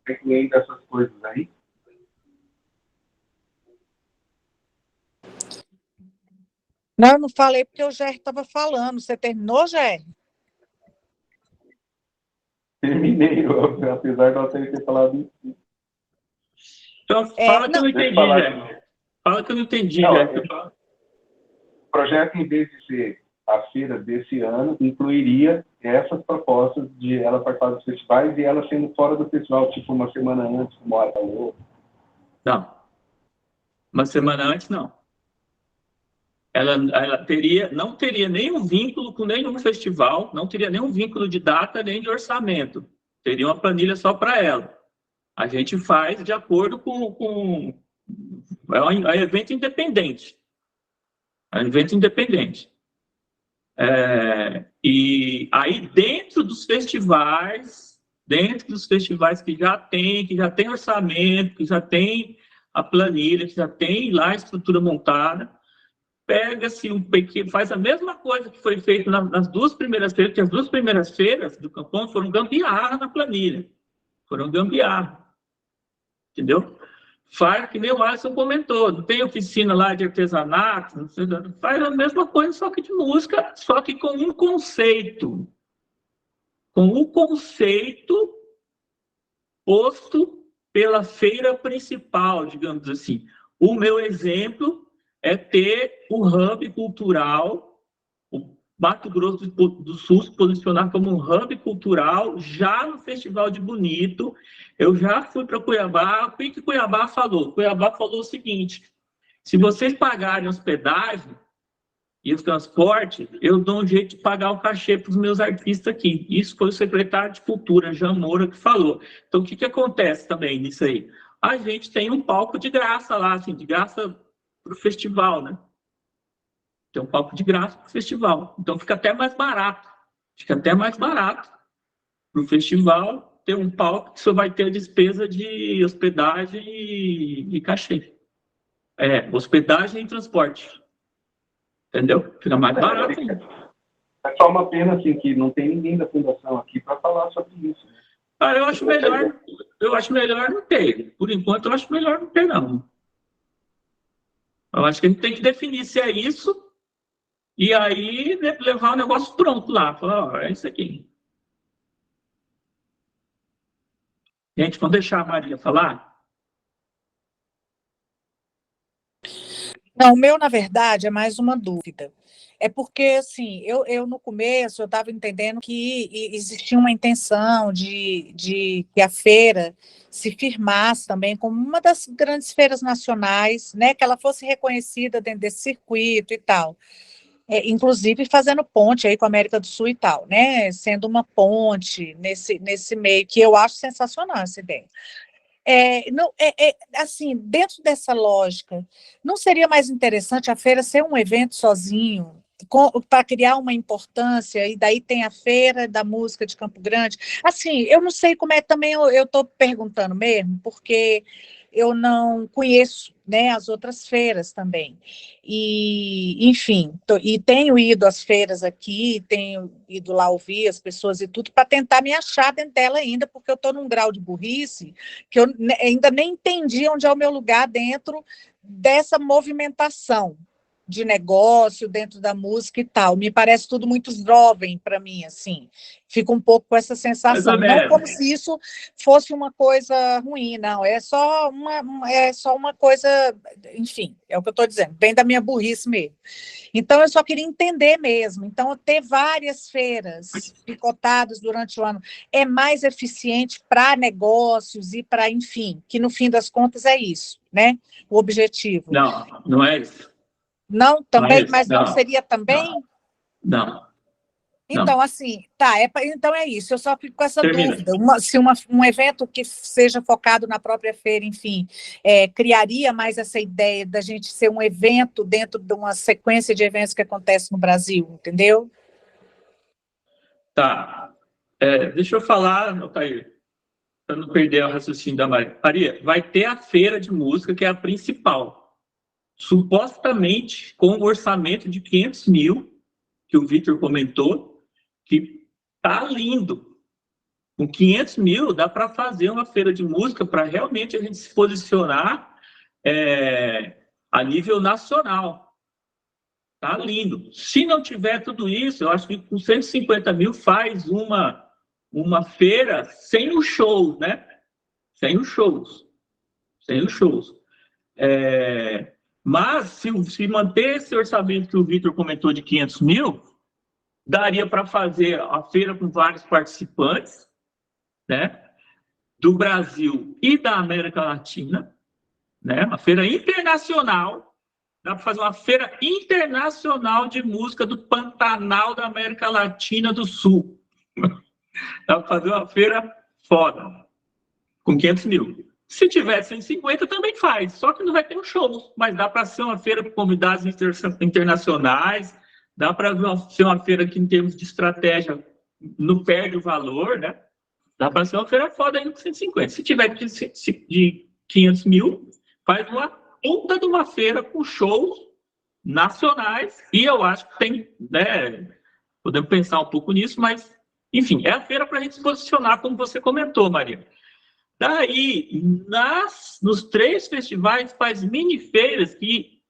E: Incluindo essas coisas aí?
D: Não, eu não falei porque o Géry estava falando. Você terminou, Géry?
E: Terminei, apesar de eu ter falado isso.
F: Então, fala que eu não entendi, Géry. Fala que eu não entendi, Géry.
E: O projeto, em vez de ser a feira desse ano, incluiria essas propostas de ela participar dos festivais e ela sendo fora do festival, tipo uma semana antes, como a falou.
F: Não. Uma semana antes, não. Ela não teria nenhum vínculo com nenhum festival, não teria nenhum vínculo de data nem de orçamento. Teria uma planilha só para ela. A gente faz de acordo com... É um evento independente. É um evento independente. E aí, dentro dos festivais que já tem orçamento, que já tem a planilha, que já tem lá a estrutura montada, pega-se faz a mesma coisa que foi feito nas 2 primeiras feiras, que as 2 primeiras feiras do Campão foram gambiarra na planilha. Foram gambiarra. Entendeu? Faz que nem o Alisson comentou, não tem oficina lá de artesanato, faz a mesma coisa, só que de música, só que com um conceito. Com o conceito posto pela feira principal, digamos assim. O meu exemplo é ter o hub cultural, o Mato Grosso do Sul se posicionar como um hub cultural já no Festival de Bonito. Eu já fui para Cuiabá, o que Cuiabá falou? Cuiabá falou o seguinte: se vocês pagarem hospedagem e o transporte, eu dou um jeito de pagar o cachê para os meus artistas aqui. Isso foi o secretário de Cultura, Jean Moura, que falou. Então, o que acontece também nisso aí? A gente tem um palco de graça lá, assim, de graça para o festival, né? Tem um palco de graça para o festival. Então, fica até mais barato. Fica até mais barato para o festival ter um palco que só vai ter a despesa de hospedagem e cachê. Hospedagem e transporte. Entendeu? Fica mais barato ainda.
E: É só uma pena, assim, que não tem ninguém da fundação aqui para falar sobre isso.
F: Eu acho melhor. eu acho melhor não ter. Por enquanto, eu acho melhor não ter, não. Eu acho que a gente tem que definir se é isso e aí levar o negócio pronto lá. Falar, ó, é isso aqui. Gente, vamos deixar a Maria falar?
D: Não, o meu, na verdade, é mais uma dúvida. É porque, assim, eu no começo, eu estava entendendo que existia uma intenção de que a feira se firmasse também como uma das grandes feiras nacionais, né, que ela fosse reconhecida dentro desse circuito e tal. Inclusive fazendo ponte aí com a América do Sul e tal, né, sendo uma ponte nesse meio, que eu acho sensacional essa ideia. Não, assim, dentro dessa lógica, não seria mais interessante a feira ser um evento sozinho, para criar uma importância, e daí tem a Feira da Música de Campo Grande? Assim, eu não sei como é, também eu estou perguntando mesmo, porque eu não conheço, né, as outras feiras também. E, enfim, e tenho ido às feiras aqui, tenho ido lá ouvir as pessoas e tudo, para tentar me achar dentro dela ainda, porque eu estou num grau de burrice que eu ainda nem entendi onde é o meu lugar dentro dessa movimentação de negócio, dentro da música e tal. Me parece tudo muito jovem para mim, assim. Fico um pouco com essa sensação. Não como se isso fosse uma coisa ruim, não. É só uma coisa, enfim, é o que eu estou dizendo, bem da minha burrice mesmo. Então, eu só queria entender mesmo. Então, ter várias feiras picotadas durante o ano é mais eficiente para negócios e para, enfim, que no fim das contas é isso, né? O objetivo.
F: Não, não é isso.
D: Não, também,
F: Mas,
D: mas não seria também?
F: Não.
D: Então, assim, tá, então é isso, eu só fico com essa
F: Termina.
D: dúvida. Se um evento que seja focado na própria feira, enfim, criaria mais essa ideia da gente ser um evento dentro de uma sequência de eventos que acontece no Brasil, entendeu?
F: Tá. Deixa eu falar, Altair, para não perder o raciocínio da Maria. Maria, vai ter a feira de música, que é a principal. Supostamente, com um orçamento de 500 mil, que o Vitor comentou, que tá lindo. Com 500 mil, dá para fazer uma feira de música para realmente a gente se posicionar a nível nacional. Tá lindo. Se não tiver tudo isso, eu acho que com 150 mil faz uma feira sem os shows, né? Sem os shows. Sem os shows. Mas, se manter esse orçamento que o Vitor comentou de 500 mil, daria para fazer a feira com vários participantes, né? Do Brasil e da América Latina, né? Uma feira internacional. Dá para fazer uma feira internacional de música do Pantanal da América Latina do Sul. Dá para fazer uma feira foda, com 500 mil. Se tiver 150, também faz, só que não vai ter um show, mas dá para ser uma feira com convidados internacionais, dá para ser uma feira que, em termos de estratégia, não perde o valor, né? Dá para ser uma feira foda ainda com 150. Se tiver de 500 mil, faz uma puta de uma feira com shows nacionais, e eu acho que tem, né, podemos pensar um pouco nisso, mas, enfim, é a feira para a gente se posicionar, como você comentou, Maria. Daí, nos 3 festivais, faz mini-feiras que,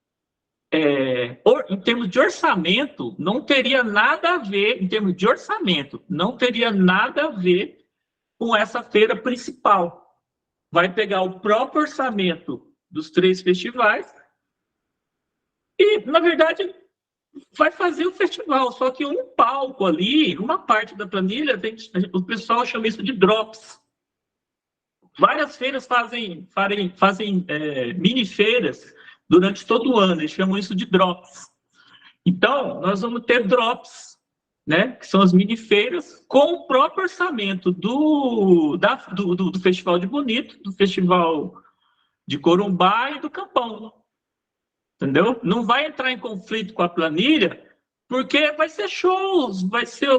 F: em termos de orçamento, não teria nada a ver, em termos de orçamento, não teria nada a ver com essa feira principal. Vai pegar o próprio orçamento dos 3 festivais e, na verdade, vai fazer o festival, só que um palco ali, uma parte da planilha, o pessoal chama isso de drops. Várias feiras fazem mini-feiras durante todo o ano, eles chamam isso de drops. Então, nós vamos ter drops, né, que são as mini-feiras, com o próprio orçamento do Festival de Bonito, do Festival de Corumbá e do Campão. Entendeu? Não vai entrar em conflito com a planilha, porque vai ser shows, vai ser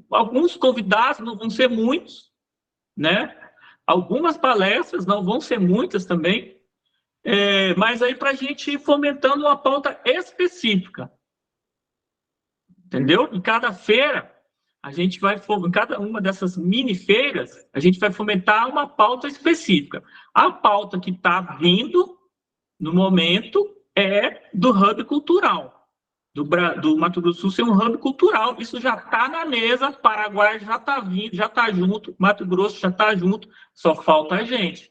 F: alguns convidados, não vão ser muitos, né? Algumas palestras, não vão ser muitas também, mas aí para a gente ir fomentando uma pauta específica. Entendeu? Em cada feira, a gente vai, em cada uma dessas mini feiras, a gente vai fomentar uma pauta específica. A pauta que está vindo, no momento, é do hub cultural. Do Mato Grosso do Sul ser um hub cultural. Isso já está na mesa, Paraguai já está vindo, já está junto, Mato Grosso já está junto, só falta a gente.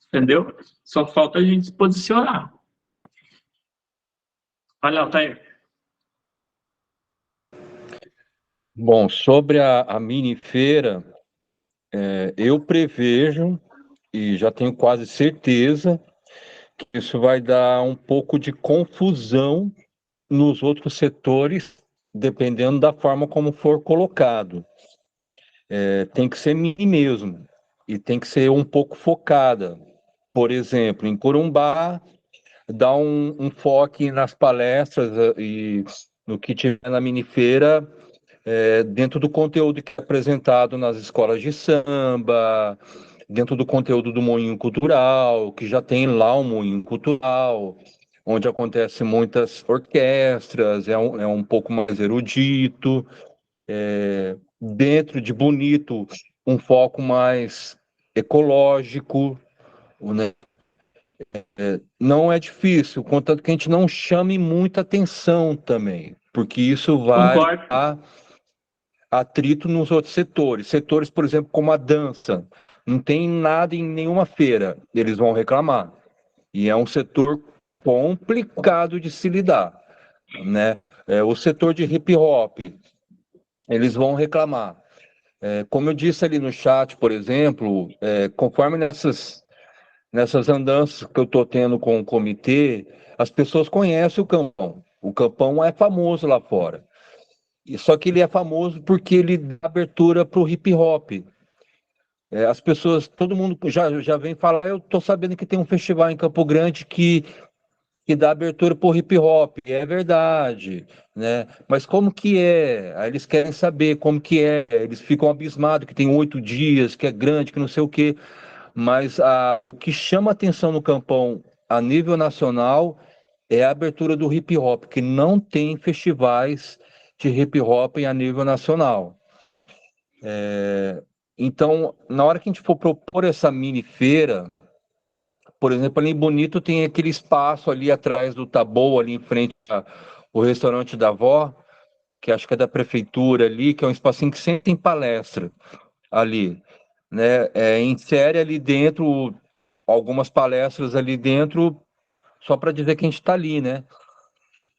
F: Entendeu? Só falta a gente se posicionar. Olha, Altair.
A: Bom, sobre a mini feira, eu prevejo, e já tenho quase certeza, que isso vai dar um pouco de confusão nos outros setores, dependendo da forma como for colocado. Tem que ser mini mesmo, e tem que ser um pouco focada. Por exemplo, em Corumbá, dar um foco nas palestras e no que tiver na mini feira, dentro do conteúdo que é apresentado nas escolas de samba, dentro do conteúdo do Moinho Cultural, que já tem lá um Moinho Cultural, onde acontece muitas orquestras, é um pouco mais erudito, dentro de Bonito, um foco mais ecológico, né? Não é difícil, contanto que a gente não chame muita atenção também, porque isso vai
F: Concordo.
A: dar atrito nos outros setores. Setores, por exemplo, como a dança, não tem nada em nenhuma feira, eles vão reclamar. E é um setor complicado de se lidar, né? O setor de hip hop, eles vão reclamar. Como eu disse ali no chat, por exemplo, conforme nessas andanças que eu estou tendo com o comitê, as pessoas conhecem o Campão. O Campão é famoso lá fora. Só que ele é famoso porque ele dá abertura para o hip hop. As pessoas, todo mundo já vem falar, eu estou sabendo que tem um festival em Campo Grande que dá abertura para o hip hop. É verdade, né? Mas como que é? Aí eles querem saber como que é. Eles ficam abismados que tem 8 dias, que é grande, que não sei o quê. Mas o que chama atenção no Campão a nível nacional é a abertura do hip hop, que não tem festivais de hip hop a nível nacional. Então, na hora que a gente for propor essa mini feira, por exemplo, ali em Bonito tem aquele espaço ali atrás do Taboa, ali em frente ao restaurante da avó, que acho que é da prefeitura ali, que é um espacinho que sempre tem palestra ali, né? Insere ali dentro algumas palestras ali dentro, só para dizer que a gente está ali, né?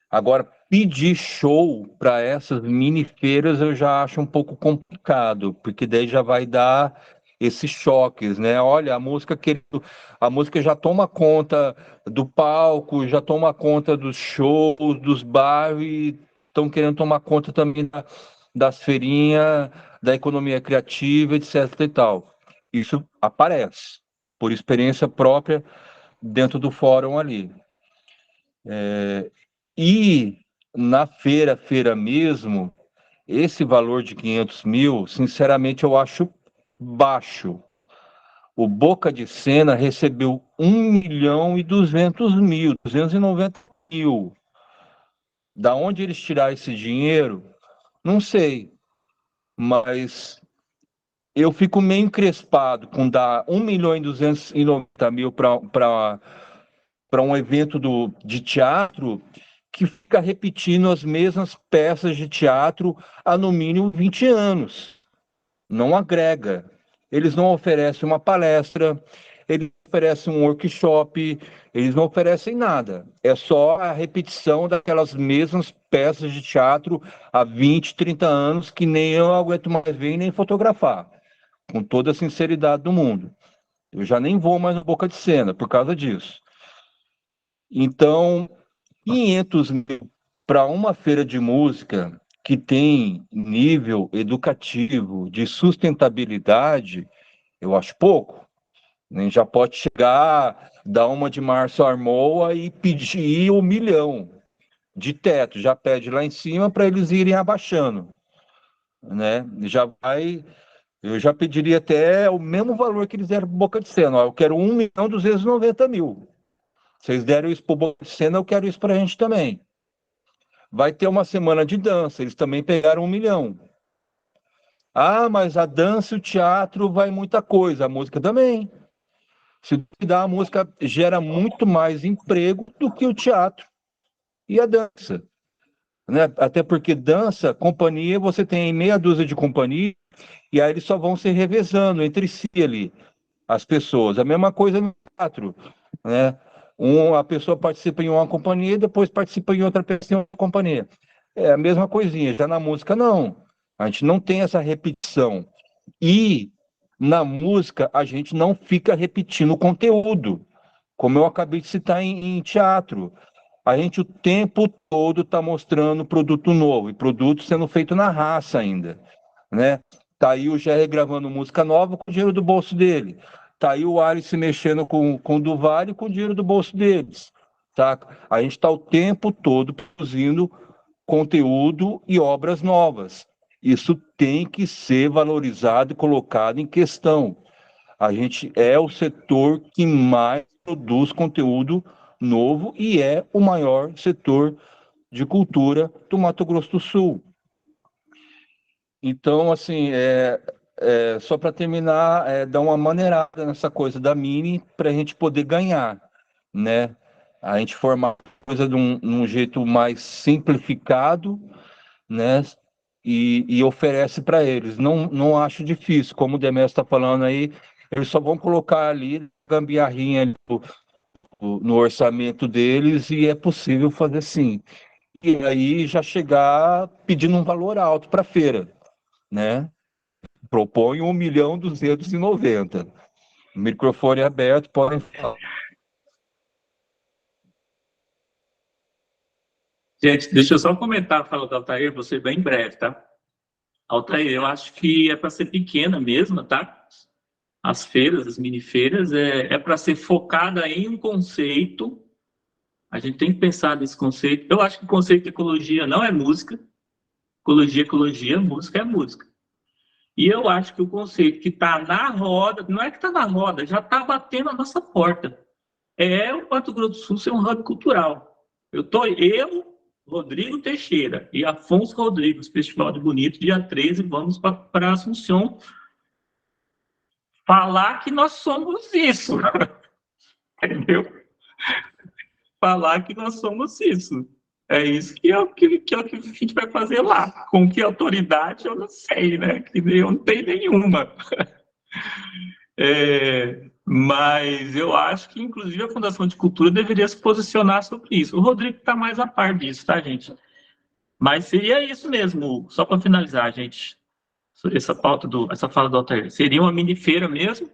A: Agora, pedir show para essas mini feiras eu já acho um pouco complicado, porque daí já vai dar esses choques, né? Olha, a música já toma conta do palco, já toma conta dos shows, dos bairros, e estão querendo tomar conta também das feirinhas, da economia criativa, etc. e tal. Isso aparece, por experiência própria, dentro do fórum ali. E na feira mesmo, esse valor de 500 mil, sinceramente, eu acho baixo. O Boca de Sena recebeu 1.200.000, 290 mil. Da onde eles tiraram esse dinheiro, não sei. Mas eu fico meio encrespado com dar 1.290.000 para um evento de teatro que fica repetindo as mesmas peças de teatro há no mínimo 20 anos. Não agrega. Eles não oferecem uma palestra, eles não oferecem um workshop, eles não oferecem nada. É só a repetição daquelas mesmas peças de teatro há 20, 30 anos que nem eu aguento mais ver e nem fotografar, com toda a sinceridade do mundo. Eu já nem vou mais no Boca de Sena por causa disso. Então, 500 mil para uma feira de música que tem nível educativo de sustentabilidade, eu acho pouco. Nem já pode chegar, dar uma de Márcio Armoa e pedir 1 milhão de teto. Já pede lá em cima para eles irem abaixando, né? Eu já pediria até o mesmo valor que eles deram para Boca de Sena. Eu quero 1.290.000. Vocês deram isso para o Boca de Sena, eu quero isso para a gente também. Vai ter uma semana de dança, eles também pegaram 1 milhão. Ah, mas a dança e o teatro vai muita coisa, a música também. Se duvidar, a música gera muito mais emprego do que o teatro e a dança, né? Até porque dança, companhia, você tem meia dúzia de companhia e aí eles só vão se revezando entre si ali, as pessoas. A mesma coisa no teatro, né? A pessoa participa em uma companhia e depois participa em outra pessoa em outra companhia. É a mesma coisinha. Já na música, não. A gente não tem essa repetição. E na música, a gente não fica repetindo o conteúdo, como eu acabei de citar em teatro. A gente o tempo todo está mostrando produto novo, e produto sendo feito na raça ainda, né? Tá aí o Jerry gravando música nova com o dinheiro do bolso dele. Tá aí o Alice mexendo com o do Vale com o dinheiro do bolso deles, tá? A gente está o tempo todo produzindo conteúdo e obras novas. Isso tem que ser valorizado e colocado em questão. A gente é o setor que mais produz conteúdo novo e é o maior setor de cultura do Mato Grosso do Sul. Então, assim, só para terminar, dar uma maneirada nessa coisa da Mini para a gente poder ganhar, né? A gente formar a coisa de um jeito mais simplificado, né? E oferece para eles. Não acho difícil, como o Demetrio está falando aí, eles só vão colocar ali gambiarrinha ali no orçamento deles e é possível fazer sim. E aí já chegar pedindo um valor alto para a feira, né? Propõe 1.290.000. Microfone aberto, podem falar.
F: Gente, deixa eu só comentar a fala do Altair, vou ser bem breve, tá? Altair, eu acho que é para ser pequena mesmo, tá? As feiras, as mini-feiras, é para ser focada em um conceito. A gente tem que pensar nesse conceito. Eu acho que o conceito de ecologia não é música. Ecologia é ecologia, música é música. E eu acho que o conceito que está na roda, não é que está na roda, já está batendo a nossa porta. É o Mato Grosso do Sul ser um hub cultural. Eu, Rodrigo Teixeira e Afonso Rodrigues, Festival de Bonito, dia 13, vamos para Assunção falar que nós somos isso. Entendeu? Falar que nós somos isso. É isso que é o que a gente vai fazer lá. Com que autoridade, eu não sei, né? Que eu não tenho nenhuma. Mas eu acho que, inclusive, a Fundação de Cultura deveria se posicionar sobre isso. O Rodrigo está mais a par disso, tá, gente? Mas seria isso mesmo, só para finalizar, gente. Essa fala do Altair. Seria uma mini feira mesmo,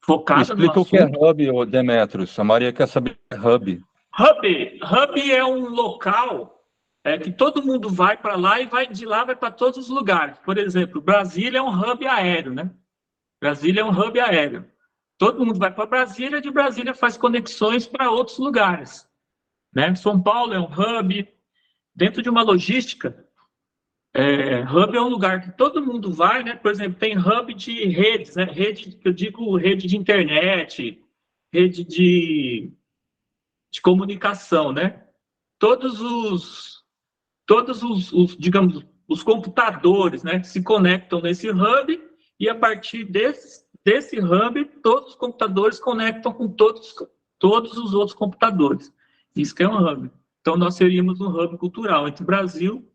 F: focada no
A: Explica o
F: assunto.
A: que é hub, Demetrios. A Maria quer saber o que é hub.
F: Hub é um local que todo mundo vai para lá e de lá vai para todos os lugares. Por exemplo, Brasília é um hub aéreo, né? Brasília é um hub aéreo. Todo mundo vai para Brasília, de Brasília faz conexões para outros lugares, né? São Paulo é um hub. Dentro de uma logística, hub é um lugar que todo mundo vai, né? Por exemplo, tem hub de redes, né? Rede, eu digo rede de internet, rede de comunicação, né? Todos os, digamos, os computadores, né, que se conectam nesse hub e a partir desse hub, todos os computadores conectam com todos os outros computadores. Isso que é um hub. Então, nós seríamos um hub cultural entre o Brasil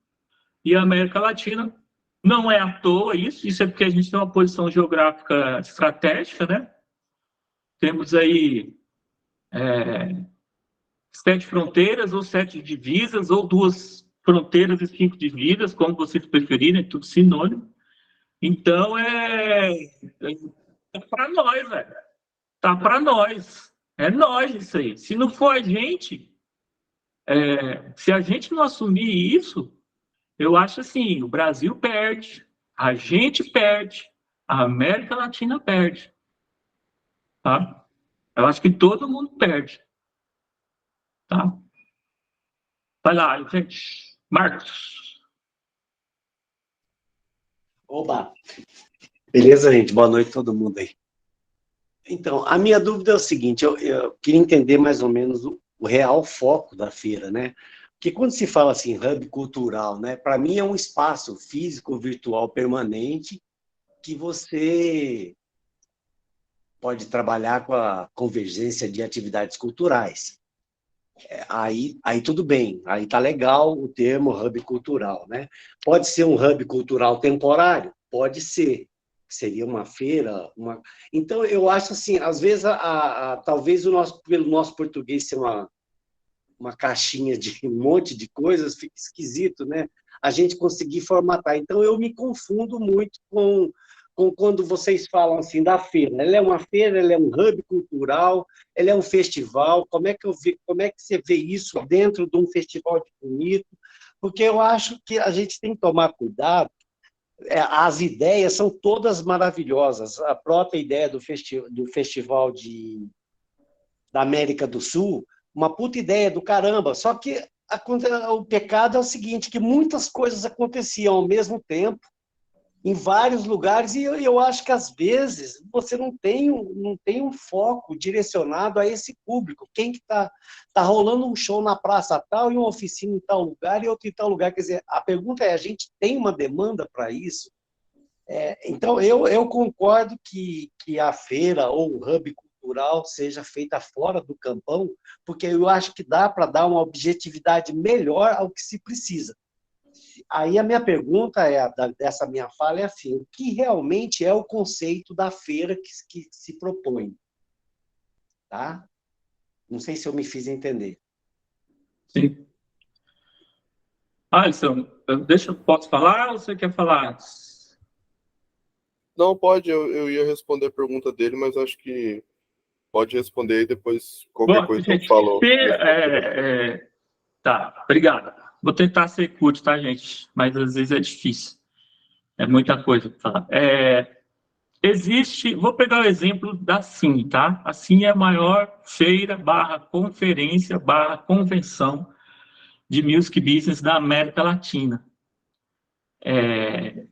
F: e a América Latina. Não é à toa isso é porque a gente tem uma posição geográfica estratégica, né? Temos aí 7 fronteiras, ou 7 divisas, ou 2 fronteiras e 5 divisas, como vocês preferirem, é tudo sinônimo. Então, tá para nós, velho. Tá para nós. É nós isso aí. Se não for a gente, se a gente não assumir isso, eu acho assim, o Brasil perde, a gente perde, a América Latina perde. Tá? Eu acho que todo mundo perde. Tá? Vai lá, gente. Marcos.
G: Oba! Beleza, gente? Boa noite a todo mundo aí. Então, a minha dúvida é o seguinte, eu queria entender mais ou menos o real foco da feira, né? Porque quando se fala assim, hub cultural, né, para mim é um espaço físico, virtual, permanente, que você pode trabalhar com a convergência de atividades culturais. Aí tudo bem, aí tá legal o termo hub cultural, né? Pode ser um hub cultural temporário? Pode ser. Seria uma feira, Então, eu acho assim, às vezes, talvez pelo nosso português ser uma caixinha de um monte de coisas, fica esquisito, né? A gente conseguir formatar. Então, eu me confundo muito com quando vocês falam assim da feira. Ela é uma feira, ela é um hub cultural, ela é um festival. Como é que você vê isso dentro de um festival de bonito? Porque eu acho que a gente tem que tomar cuidado. As ideias são todas maravilhosas. A própria ideia do festival da América do Sul, uma puta ideia do caramba. Só que o pecado é o seguinte, que muitas coisas aconteciam ao mesmo tempo, em vários lugares, e eu acho que, às vezes, você não tem um foco direcionado a esse público. Quem que tá rolando um show na praça tal, e uma oficina em tal lugar, e outro em tal lugar. Quer dizer, a pergunta é, a gente tem uma demanda para isso? Então, eu concordo que a feira ou o hub cultural seja feita fora do campão, porque eu acho que dá para dar uma objetividade melhor ao que se precisa. Aí a minha pergunta dessa minha fala é assim, o que realmente é o conceito da feira que se propõe? Tá? Não sei se eu me fiz entender.
F: Sim. Alisson, posso falar ou você quer falar antes?
C: Não, pode, eu ia responder a pergunta dele, mas acho que pode responder e depois qualquer coisa
F: gente,
C: eu falo.
F: Tá, obrigado. Vou tentar ser curto, tá, gente? Mas às vezes é difícil. É muita coisa para falar. Vou pegar o exemplo da CIN, tá? A CIN é a maior feira / conferência / convenção de music business da América Latina.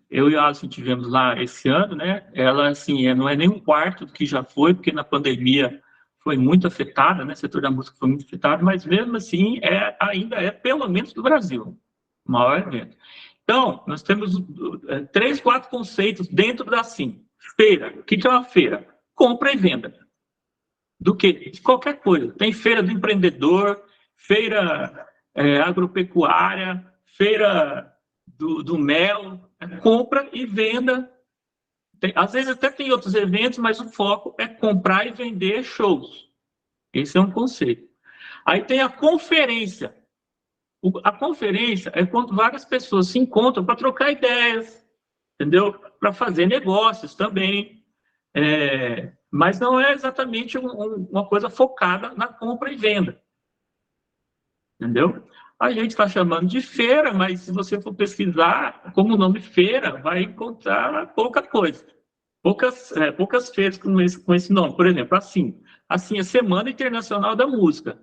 F: Eu e o Alisson tivemos lá esse ano, né? Ela, assim, não é nem um quarto do que já foi, porque na pandemia foi muito afetada, né? O setor da música foi muito afetado, mas mesmo assim ainda é, pelo menos do Brasil, o maior evento. Então, nós temos 3, 4 conceitos dentro da CIN. Feira. O que é uma feira? Compra e venda. Do quê? De qualquer coisa. Tem feira do empreendedor, feira agropecuária, feira do mel, compra e venda. Às vezes até tem outros eventos, mas o foco é comprar e vender shows. Esse é um conceito. Aí tem a conferência. A conferência é quando várias pessoas se encontram para trocar ideias, entendeu? Para fazer negócios também. Mas não é exatamente uma coisa focada na compra e venda. Entendeu? A gente está chamando de feira, mas se você for pesquisar como o nome feira, vai encontrar pouca coisa. Poucas feiras com esse nome. Por exemplo, assim é Semana Internacional da Música.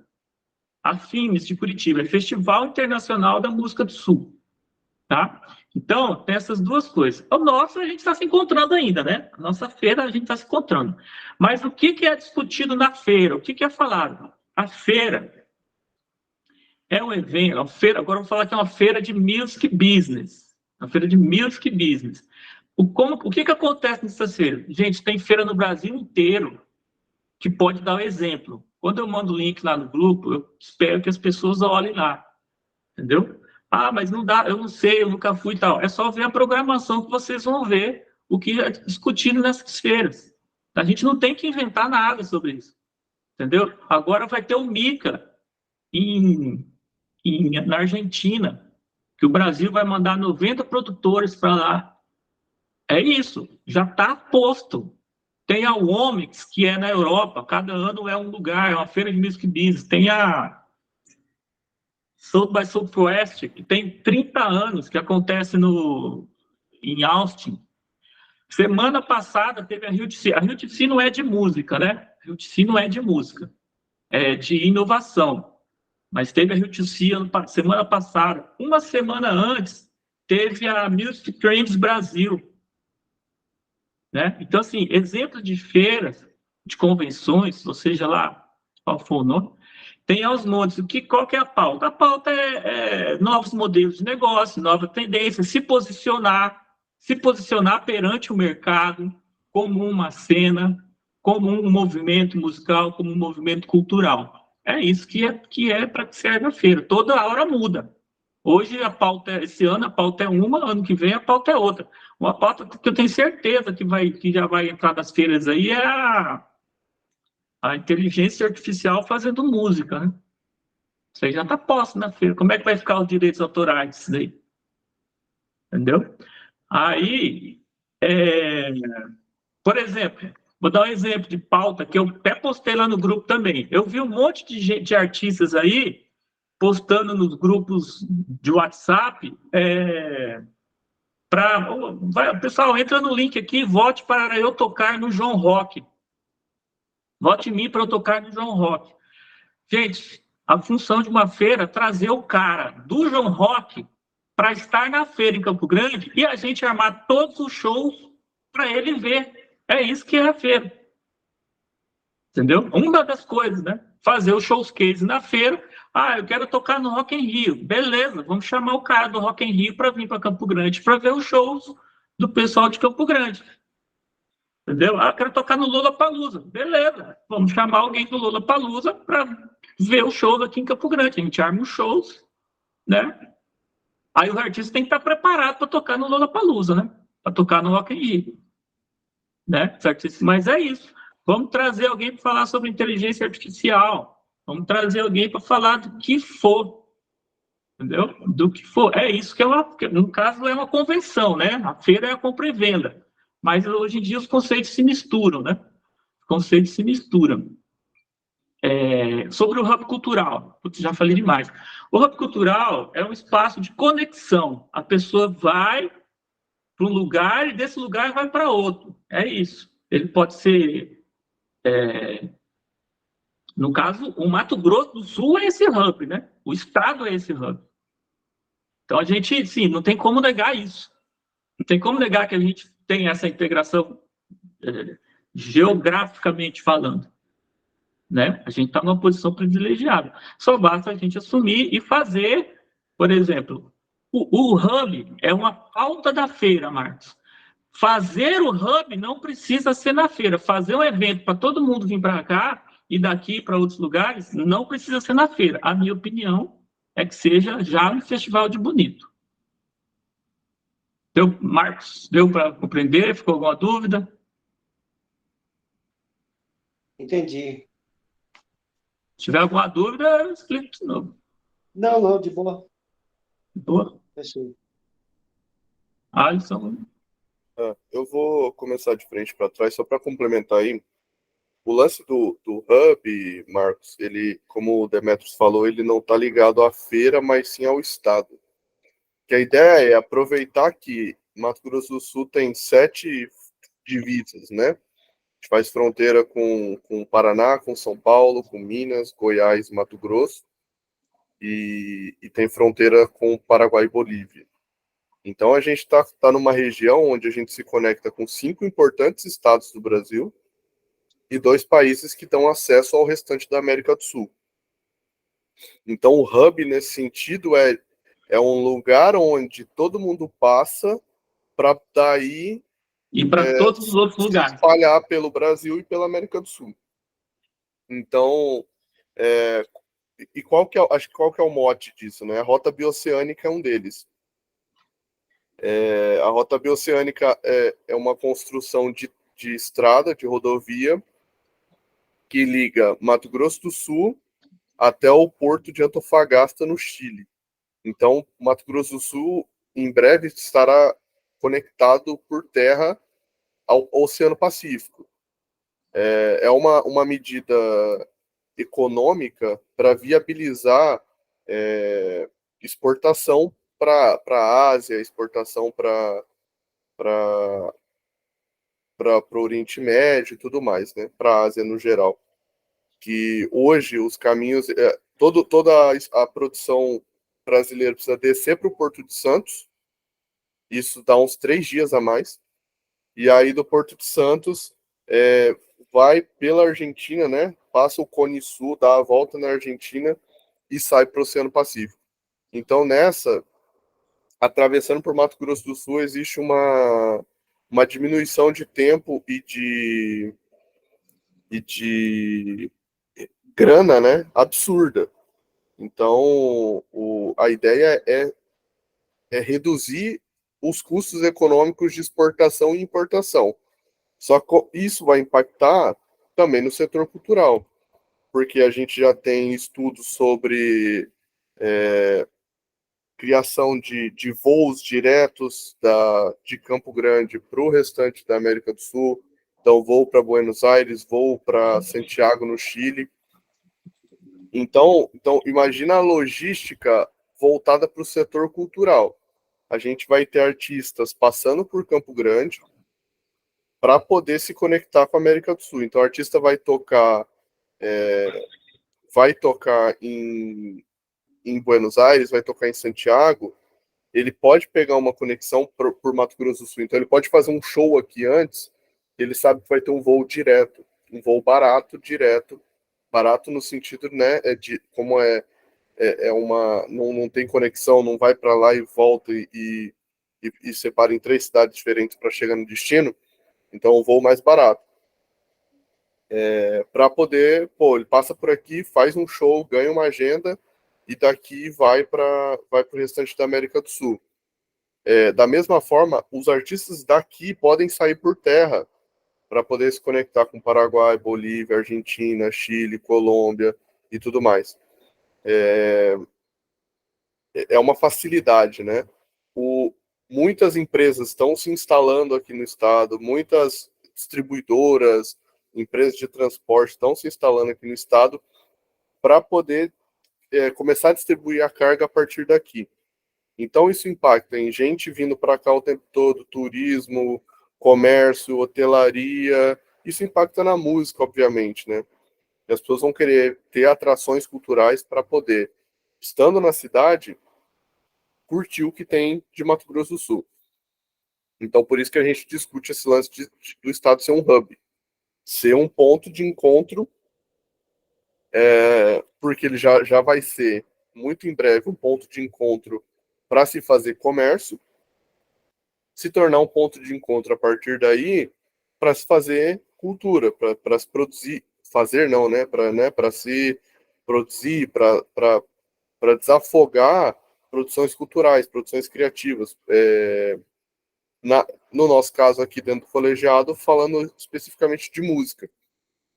F: A FIMES de Curitiba é Festival Internacional da Música do Sul. Tá? Então, tem essas duas coisas. O nosso, a gente está se encontrando ainda, né? A nossa feira, a gente está se encontrando. Mas o que é discutido na feira? O que é falado? A feira é um evento, agora eu vou falar que é uma feira de music business. Uma feira de music business. O que acontece nessas feiras? Gente, tem feira no Brasil inteiro que pode dar um exemplo. Quando eu mando o link lá no grupo, eu espero que as pessoas olhem lá. Entendeu? Mas não dá, eu não sei, eu nunca fui e tal. É só ver a programação que vocês vão ver o que é discutido nessas feiras. A gente não tem que inventar nada sobre isso. Entendeu? Agora vai ter o MICA na Argentina, que o Brasil vai mandar 90 produtores para lá. É isso, já está posto. Tem a Womix, que é na Europa, cada ano é um lugar, é uma feira de music business. Tem a South by Southwest, que tem 30 anos, que acontece em Austin. Semana passada teve a Rio TC. A Rio TC não é de música, né? A Rio TC não é de música, é de inovação. Mas teve a Rio TC semana passada. Uma semana antes, teve a Music Trends Brasil. Né? Então, assim, exemplos de feiras, de convenções, ou seja lá qual for o nome, tem aos montes. Qual que é a pauta? A pauta é novos modelos de negócio, nova tendência, se posicionar perante o mercado como uma cena, como um movimento musical, como um movimento cultural. É isso que é para que serve a feira. Toda hora muda. Hoje a pauta, esse ano a pauta é uma, ano que vem a pauta é outra. Uma pauta que eu tenho certeza que já vai entrar nas feiras aí é a inteligência artificial fazendo música, né? Isso aí já está posto na feira. Como é que vai ficar os direitos autorais disso daí? Entendeu? Aí, por exemplo, vou dar um exemplo de pauta que eu até postei lá no grupo também. Eu vi um monte de artistas aí postando nos grupos de WhatsApp. Pessoal, entra no link aqui, vote para eu tocar no João Rock. Vote em mim para eu tocar no João Rock. Gente, a função de uma feira é trazer o cara do João Rock para estar na feira em Campo Grande e a gente armar todos os shows para ele ver. É isso que é a feira. Entendeu? Uma das coisas, né? Fazer os shows case na feira. Eu quero tocar no Rock in Rio. Beleza, vamos chamar o cara do Rock in Rio para vir para Campo Grande para ver os shows do pessoal de Campo Grande. Entendeu? Eu quero tocar no Lollapalooza. Beleza, vamos chamar alguém do Lollapalooza para ver os shows aqui em Campo Grande. A gente arma os shows, né? Aí os artistas têm que estar preparados para tocar no Lollapalooza, né? Para tocar no Rock in Rio. Né? Mas é isso. Vamos trazer alguém para falar sobre inteligência artificial. Vamos trazer alguém para falar do que for. Entendeu? Do que for. É isso que no caso, é uma convenção, né? A feira é a compra e venda. Mas hoje em dia os conceitos se misturam, né? Os conceitos se misturam. Sobre o Hub Cultural, já falei demais. O Hub Cultural é um espaço de conexão. A pessoa vai para um lugar e desse lugar vai para outro. É isso. Ele pode ser, no caso, o Mato Grosso do Sul é esse hub, né? O estado é esse hub. Então a gente, sim, não tem como negar isso. Não tem como negar que a gente tem essa integração geograficamente falando. Né? A gente está numa posição privilegiada. Só basta a gente assumir e fazer, por exemplo, o hub é uma pauta da feira, Marcos. Fazer o hub não precisa ser na feira. Fazer um evento para todo mundo vir para cá e daqui para outros lugares não precisa ser na feira. A minha opinião é que seja já no Festival de Bonito. Marcos, deu para compreender? Ficou alguma dúvida?
G: Entendi.
F: Se tiver alguma dúvida, eu explico de novo.
G: Não, de boa.
F: De boa?
G: Fechou.
F: Alisson.
C: Eu vou começar de frente para trás, só para complementar aí. O lance do Hub, Marcos, ele, como o Demetrios falou, ele não está ligado à feira, mas sim ao estado. Que a ideia é aproveitar que Mato Grosso do Sul tem 7 divisas, né? A gente faz fronteira com o Paraná, com São Paulo, com Minas, Goiás, Mato Grosso, e tem fronteira com Paraguai e Bolívia. Então a gente está numa região onde a gente se conecta com 5 importantes estados do Brasil e 2 países que dão acesso ao restante da América do Sul. Então o hub, nesse sentido, é um lugar onde todo mundo passa para daí
F: e para todos os outros lugares,
C: espalhar pelo Brasil e pela América do Sul. Então, qual que é o mote disso, né? A rota bioceânica é um deles. A rota bioceânica é uma construção de estrada, de rodovia, que liga Mato Grosso do Sul até o porto de Antofagasta, no Chile. Então, Mato Grosso do Sul, em breve, estará conectado por terra ao Oceano Pacífico. É uma medida econômica para viabilizar exportação para a Ásia, exportação para o Oriente Médio e tudo mais, né? Para a Ásia no geral. Que hoje os caminhos, toda a produção brasileira precisa descer para o Porto de Santos, isso dá uns 3 dias a mais, e aí do Porto de Santos vai pela Argentina, né? Passa o Cone Sul, dá a volta na Argentina e sai para o Oceano Pacífico. Então, atravessando por Mato Grosso do Sul, existe uma diminuição de tempo e de grana, né? Absurda. Então, a ideia é reduzir os custos econômicos de exportação e importação. Só que isso vai impactar também no setor cultural, porque a gente já tem estudos sobre criação de voos diretos de Campo Grande para o restante da América do Sul. Então, voo para Buenos Aires, voo para Santiago, no Chile. Então, imagina a logística voltada para o setor cultural. A gente vai ter artistas passando por Campo Grande para poder se conectar com a América do Sul. Então, o artista vai tocar em Buenos Aires, vai tocar em Santiago, ele pode pegar uma conexão por Mato Grosso do Sul. Então, ele pode fazer um show aqui antes, ele sabe que vai ter um voo direto, um voo barato, direto, barato no sentido, né, como não tem conexão, não vai para lá e volta e separa em 3 cidades diferentes para chegar no destino. Então, o voo mais barato. Para poder, ele passa por aqui, faz um show, ganha uma agenda e daqui vai para o restante da América do Sul. Da mesma forma, os artistas daqui podem sair por terra para poder se conectar com Paraguai, Bolívia, Argentina, Chile, Colômbia e tudo mais. É uma facilidade, né? Muitas empresas estão se instalando aqui no estado, muitas distribuidoras, empresas de transporte estão se instalando aqui no estado para poder começar a distribuir a carga a partir daqui. Então, isso impacta em gente vindo para cá o tempo todo, turismo, comércio, hotelaria. Isso impacta na música, obviamente, né? E as pessoas vão querer ter atrações culturais para poder, estando na cidade, curtir o que tem de Mato Grosso do Sul. Então, por isso que a gente discute esse lance do estado ser um hub, ser um ponto de encontro, porque ele já vai ser, muito em breve, um ponto de encontro para se fazer comércio, se tornar um ponto de encontro a partir daí para se fazer cultura, para se produzir, fazer não, né, para se produzir, para desafogar produções culturais, produções criativas. No nosso caso aqui dentro do colegiado, falando especificamente de música.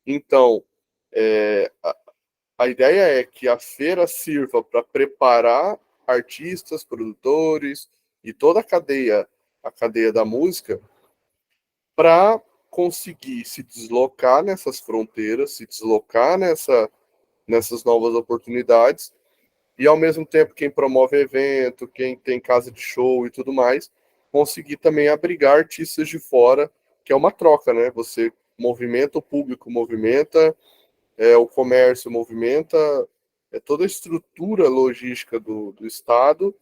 C: Então, a ideia é que a feira sirva para preparar artistas, produtores e toda a cadeia da música para conseguir se deslocar nessas fronteiras, se deslocar nessas novas oportunidades e, ao mesmo tempo, quem promove evento, quem tem casa de show e tudo mais, conseguir também abrigar artistas de fora, que é uma troca, né? Você movimenta o público, movimenta o comércio, movimenta toda a estrutura logística do Estado,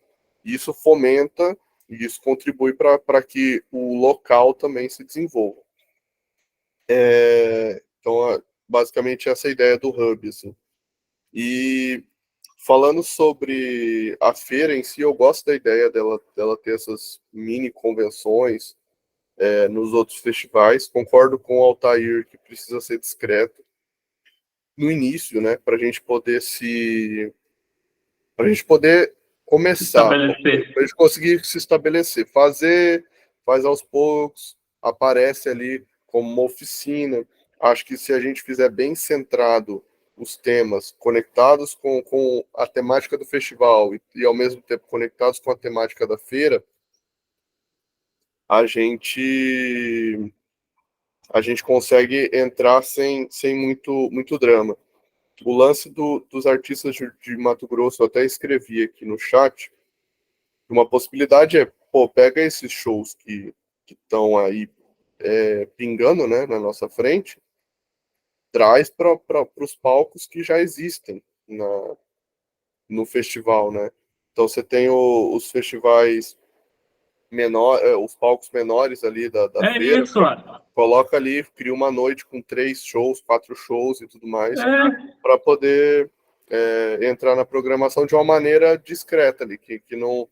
C: e isso fomenta e isso contribui para que o local também se desenvolva. Então, basicamente, essa é a ideia do Hub. Assim. E falando sobre a feira em si, eu gosto da ideia dela ter essas mini convenções nos outros festivais. Concordo com o Altair que precisa ser discreto no início, né, para a gente poder começar, para a gente conseguir se estabelecer, faz aos poucos, aparece ali como uma oficina. Acho que se a gente fizer bem centrado os temas, conectados com a temática do festival e ao mesmo tempo conectados com a temática da feira, a gente consegue entrar sem muito drama. O lance dos artistas de Mato Grosso, eu até escrevi aqui no chat, uma possibilidade pega esses shows que estão aí pingando, né, na nossa frente, traz para os palcos que já existem no festival, né? Então você tem os festivais os palcos menores ali da
F: É
C: feira,
F: isso, olha.
C: coloca ali, cria uma noite com 3 shows, 4 shows e tudo mais,
F: É,
C: para poder entrar na programação de uma maneira discreta ali, que não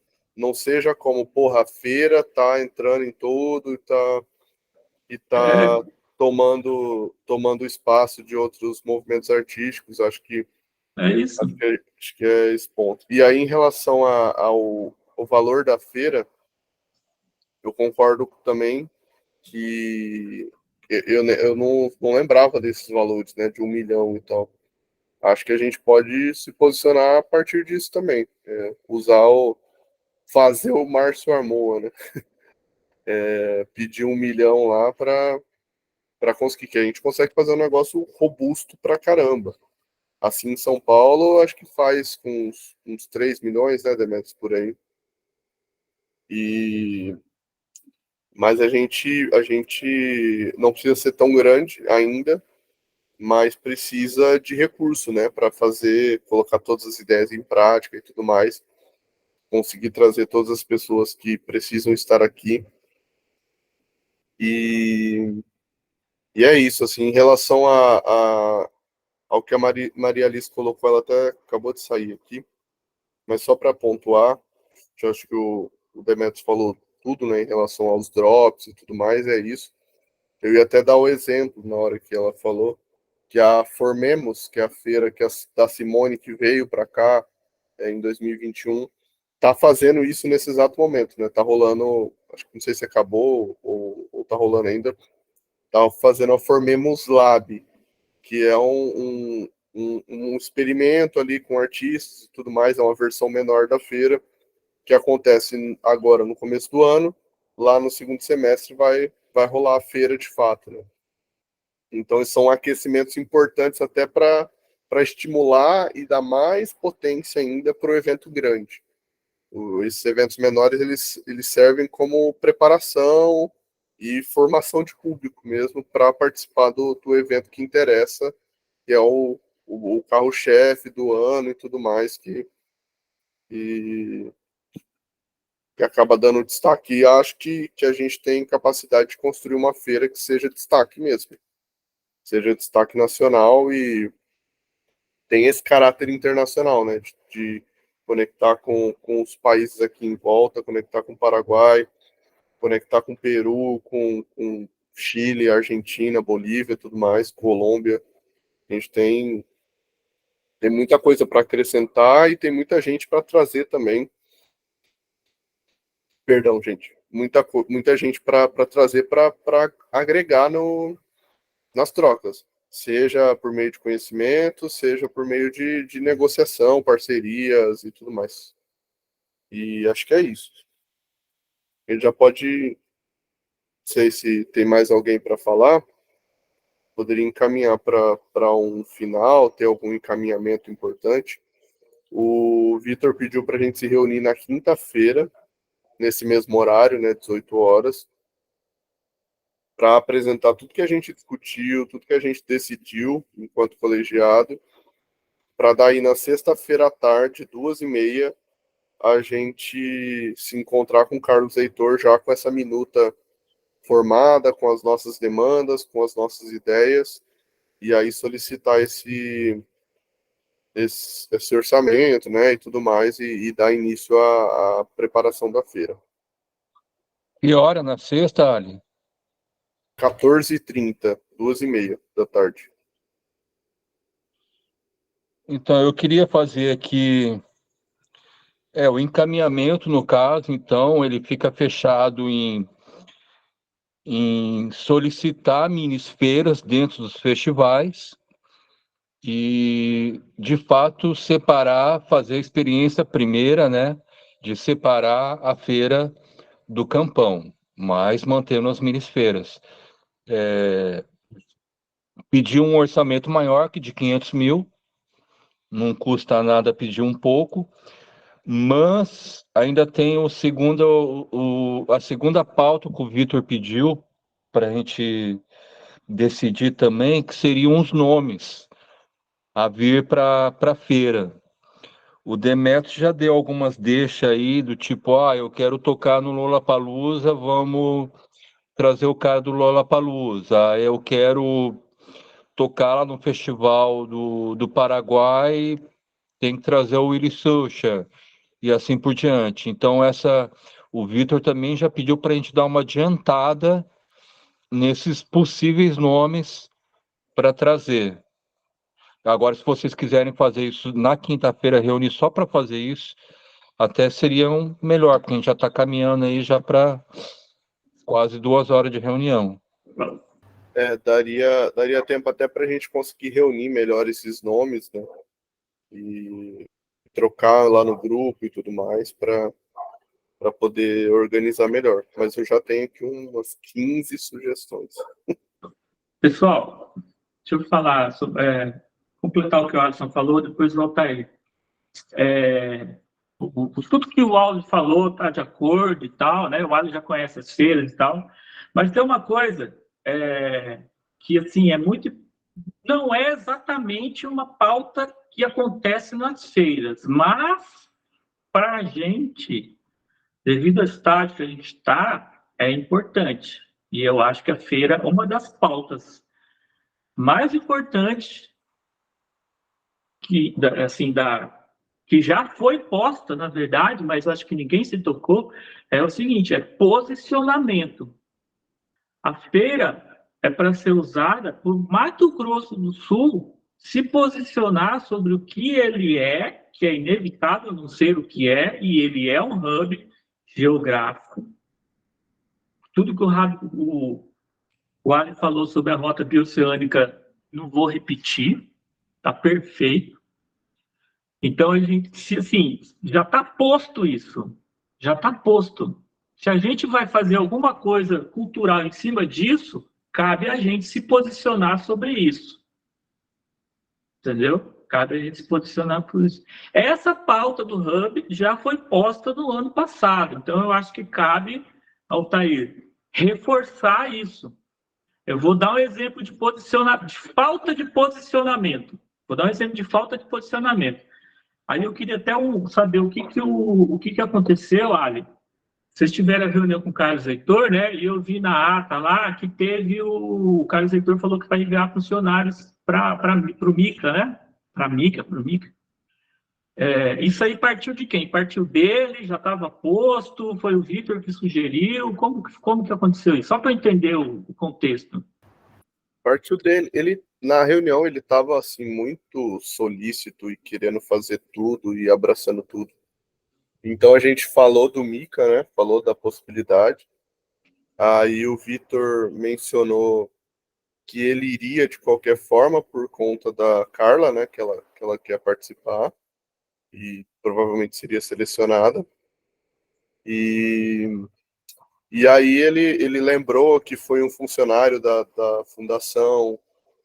C: seja como, porra, a feira tá entrando em tudo e tá
F: é,
C: tomando espaço de outros movimentos artísticos.
F: é isso.
C: Acho que é esse ponto. E aí, em relação ao valor da feira, eu concordo também que eu não lembrava desses valores, né, de 1 milhão e tal. Acho que a gente pode se posicionar a partir disso também. Fazer o Márcio Armoa, né? Pedir 1 milhão lá para conseguir, que a gente consegue fazer um negócio robusto pra caramba. Assim, em São Paulo, acho que faz com uns 3 milhões, né, Demetrios, por aí. Mas a gente não precisa ser tão grande ainda, mas precisa de recurso, né, para colocar todas as ideias em prática e tudo mais, conseguir trazer todas as pessoas que precisam estar aqui. E, e é isso, assim, em relação ao que a Maria Alice colocou, ela até acabou de sair aqui, mas só para pontuar, eu acho que o Demetrios falou tudo, né, em relação aos drops e tudo mais, é isso. Eu ia até dar o exemplo na hora que ela falou, que a Formemos, que é a feira da Simone, que veio para cá em 2021, tá fazendo isso nesse exato momento, né? Tá rolando, acho que não sei se acabou ou tá rolando ainda, tá fazendo a Formemos Lab, que é um experimento ali com artistas e tudo mais, é uma versão menor da feira, que acontece agora no começo do ano, lá no segundo semestre vai rolar a feira de fato, né? Então, são aquecimentos importantes até para estimular e dar mais potência ainda para o evento grande. Esses eventos menores, eles servem como preparação e formação de público mesmo para participar do evento que interessa, que é o carro-chefe do ano e tudo mais, que, que acaba dando destaque. E acho que a gente tem capacidade de construir uma feira que seja destaque mesmo, seja destaque nacional e tem esse caráter internacional, né, de conectar com os países aqui em volta, conectar com o Paraguai, conectar com o Peru, com Chile, Argentina, Bolívia, tudo mais, Colômbia. A gente tem muita coisa para acrescentar e tem muita gente para trazer também. Perdão, gente. Muita gente para trazer para agregar nas trocas, seja por meio de conhecimento, seja por meio de negociação, parcerias e tudo mais. E acho que é isso. Ele já pode, não sei se tem mais alguém para falar, poderia encaminhar para um final, ter algum encaminhamento importante. O Vitor pediu para a gente se reunir na quinta-feira, nesse mesmo horário, né, 18 horas, para apresentar tudo que a gente discutiu, tudo que a gente decidiu enquanto colegiado, para daí na sexta-feira à tarde, 2h30, a gente se encontrar com o Carlos Heitor já com essa minuta formada, com as nossas demandas, com as nossas ideias, e aí solicitar esse orçamento, né, e tudo mais, e dar início à preparação da feira.
A: Que hora na sexta, Ali?
C: 14h30, 2h30 da tarde.
A: Então, eu queria fazer aqui o encaminhamento, no caso, então, ele fica fechado em solicitar minisfeiras dentro dos festivais e, de fato, fazer a experiência primeira, né, de separar a feira do campão, mas mantendo as minisfeiras. Pedir um orçamento maior que de 500 mil, não custa nada pedir um pouco, mas ainda tem a segunda pauta que o Vitor pediu para a gente decidir também, que seriam os nomes a vir para a feira. O Demetrius já deu algumas deixas aí, do tipo, eu quero tocar no Lollapalooza, vamos trazer o cara do Lollapalooza. Eu quero tocar lá no festival do Paraguai, tem que trazer o Willy Souza, e assim por diante. Então, o Vitor também já pediu para a gente dar uma adiantada nesses possíveis nomes para trazer. Agora, se vocês quiserem fazer isso na quinta-feira, reunir só para fazer isso, até seria melhor, porque a gente já está caminhando aí já para quase 2 horas de reunião.
C: Daria tempo até para a gente conseguir reunir melhor esses nomes, né? E trocar lá no grupo e tudo mais para poder organizar melhor. Mas eu já tenho aqui umas 15 sugestões.
F: Pessoal, deixa eu falar sobre, completar o que o Alisson falou, depois voltar aí. Tudo que o Aldo falou está de acordo e tal, né? O Aldo já conhece as feiras e tal, mas tem uma coisa que assim não é exatamente uma pauta que acontece nas feiras, mas para a gente, devido ao estágio que a gente está, é importante. E eu acho que a feira é uma das pautas mais importantes que já foi posta, na verdade, mas acho que ninguém se tocou, é o seguinte, é posicionamento. A feira é para ser usada por Mato Grosso do Sul se posicionar sobre o que ele é, que é inevitável não ser o que é, e ele é um hub geográfico. Tudo que o Ali falou sobre a rota bioceânica, não vou repetir, está perfeito. Então, a gente, assim, já está posto isso, já está posto. Se a gente vai fazer alguma coisa cultural em cima disso, cabe a gente se posicionar sobre isso. Entendeu? Cabe a gente se posicionar por isso. Essa pauta do Hub já foi posta no ano passado, então eu acho que cabe, Altair, reforçar isso. Eu vou dar um exemplo de falta de posicionamento. Vou dar um exemplo de falta de posicionamento. Aí eu queria até saber o que aconteceu, Ali. Vocês tiveram a reunião com o Carlos Heitor, né? E eu vi na ata lá que teve o Carlos Heitor falou que vai enviar funcionários para o MICA, né? Para o MICA. Isso aí partiu de quem? Partiu dele, já estava posto, foi o Vitor que sugeriu? Como que aconteceu isso? Só para entender o contexto.
C: Partiu dele. Na reunião, ele estava assim, muito solícito e querendo fazer tudo e abraçando tudo. Então a gente falou do MICA, né? Falou da possibilidade. Aí o Vitor mencionou que ele iria de qualquer forma por conta da Carla, né? Que ela quer participar e provavelmente seria selecionada. E aí ele lembrou que foi um funcionário da fundação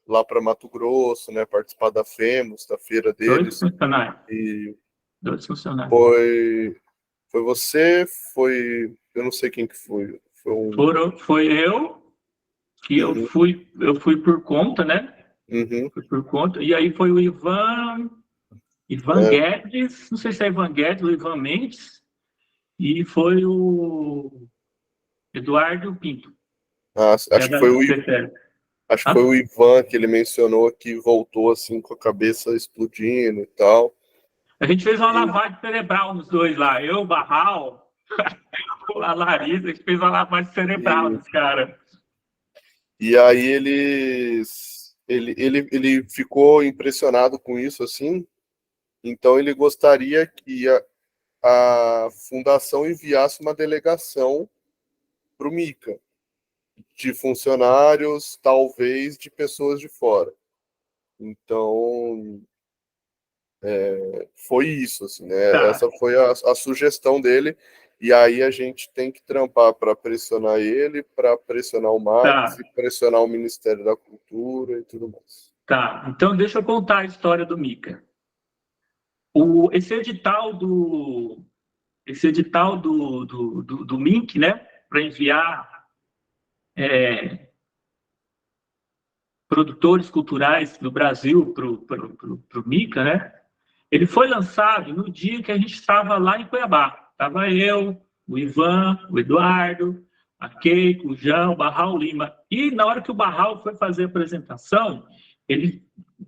C: lá para Mato Grosso, né? Participar da FEMUS, da feira deles.
F: Dois funcionários.
C: Foi você, eu não sei quem que foi.
F: Foi eu, que eu fui por conta, né?
C: Uhum.
F: Fui por conta. E aí foi o Ivan Guedes, não sei se é Ivan Guedes ou Ivan Mendes, e foi o Eduardo Pinto.
C: Acho que foi o Ivan que ele mencionou que voltou assim com a cabeça explodindo e tal.
F: A gente fez uma lavagem cerebral nos dois lá. Eu, o Barral, a Larissa, a gente fez uma lavagem cerebral nos caras.
C: E aí ele ficou impressionado com isso, assim. Então ele gostaria que a fundação enviasse uma delegação para o MICA, de funcionários, talvez de pessoas de fora. Então, foi isso, assim, né?
F: Tá.
C: Essa foi a sugestão dele, e aí a gente tem que trampar para pressionar ele, para pressionar o Max, pressionar o Ministério da Cultura e tudo mais.
F: Tá, então deixa eu contar a história do MICA. Esse edital do MINC, né, para enviar produtores culturais do Brasil para o MICA, né, Ele foi lançado no dia que a gente estava lá em Cuiabá. Estava eu, o Ivan, o Eduardo, a Keiko, o João, o Barral Lima. E na hora que o Barral foi fazer a apresentação,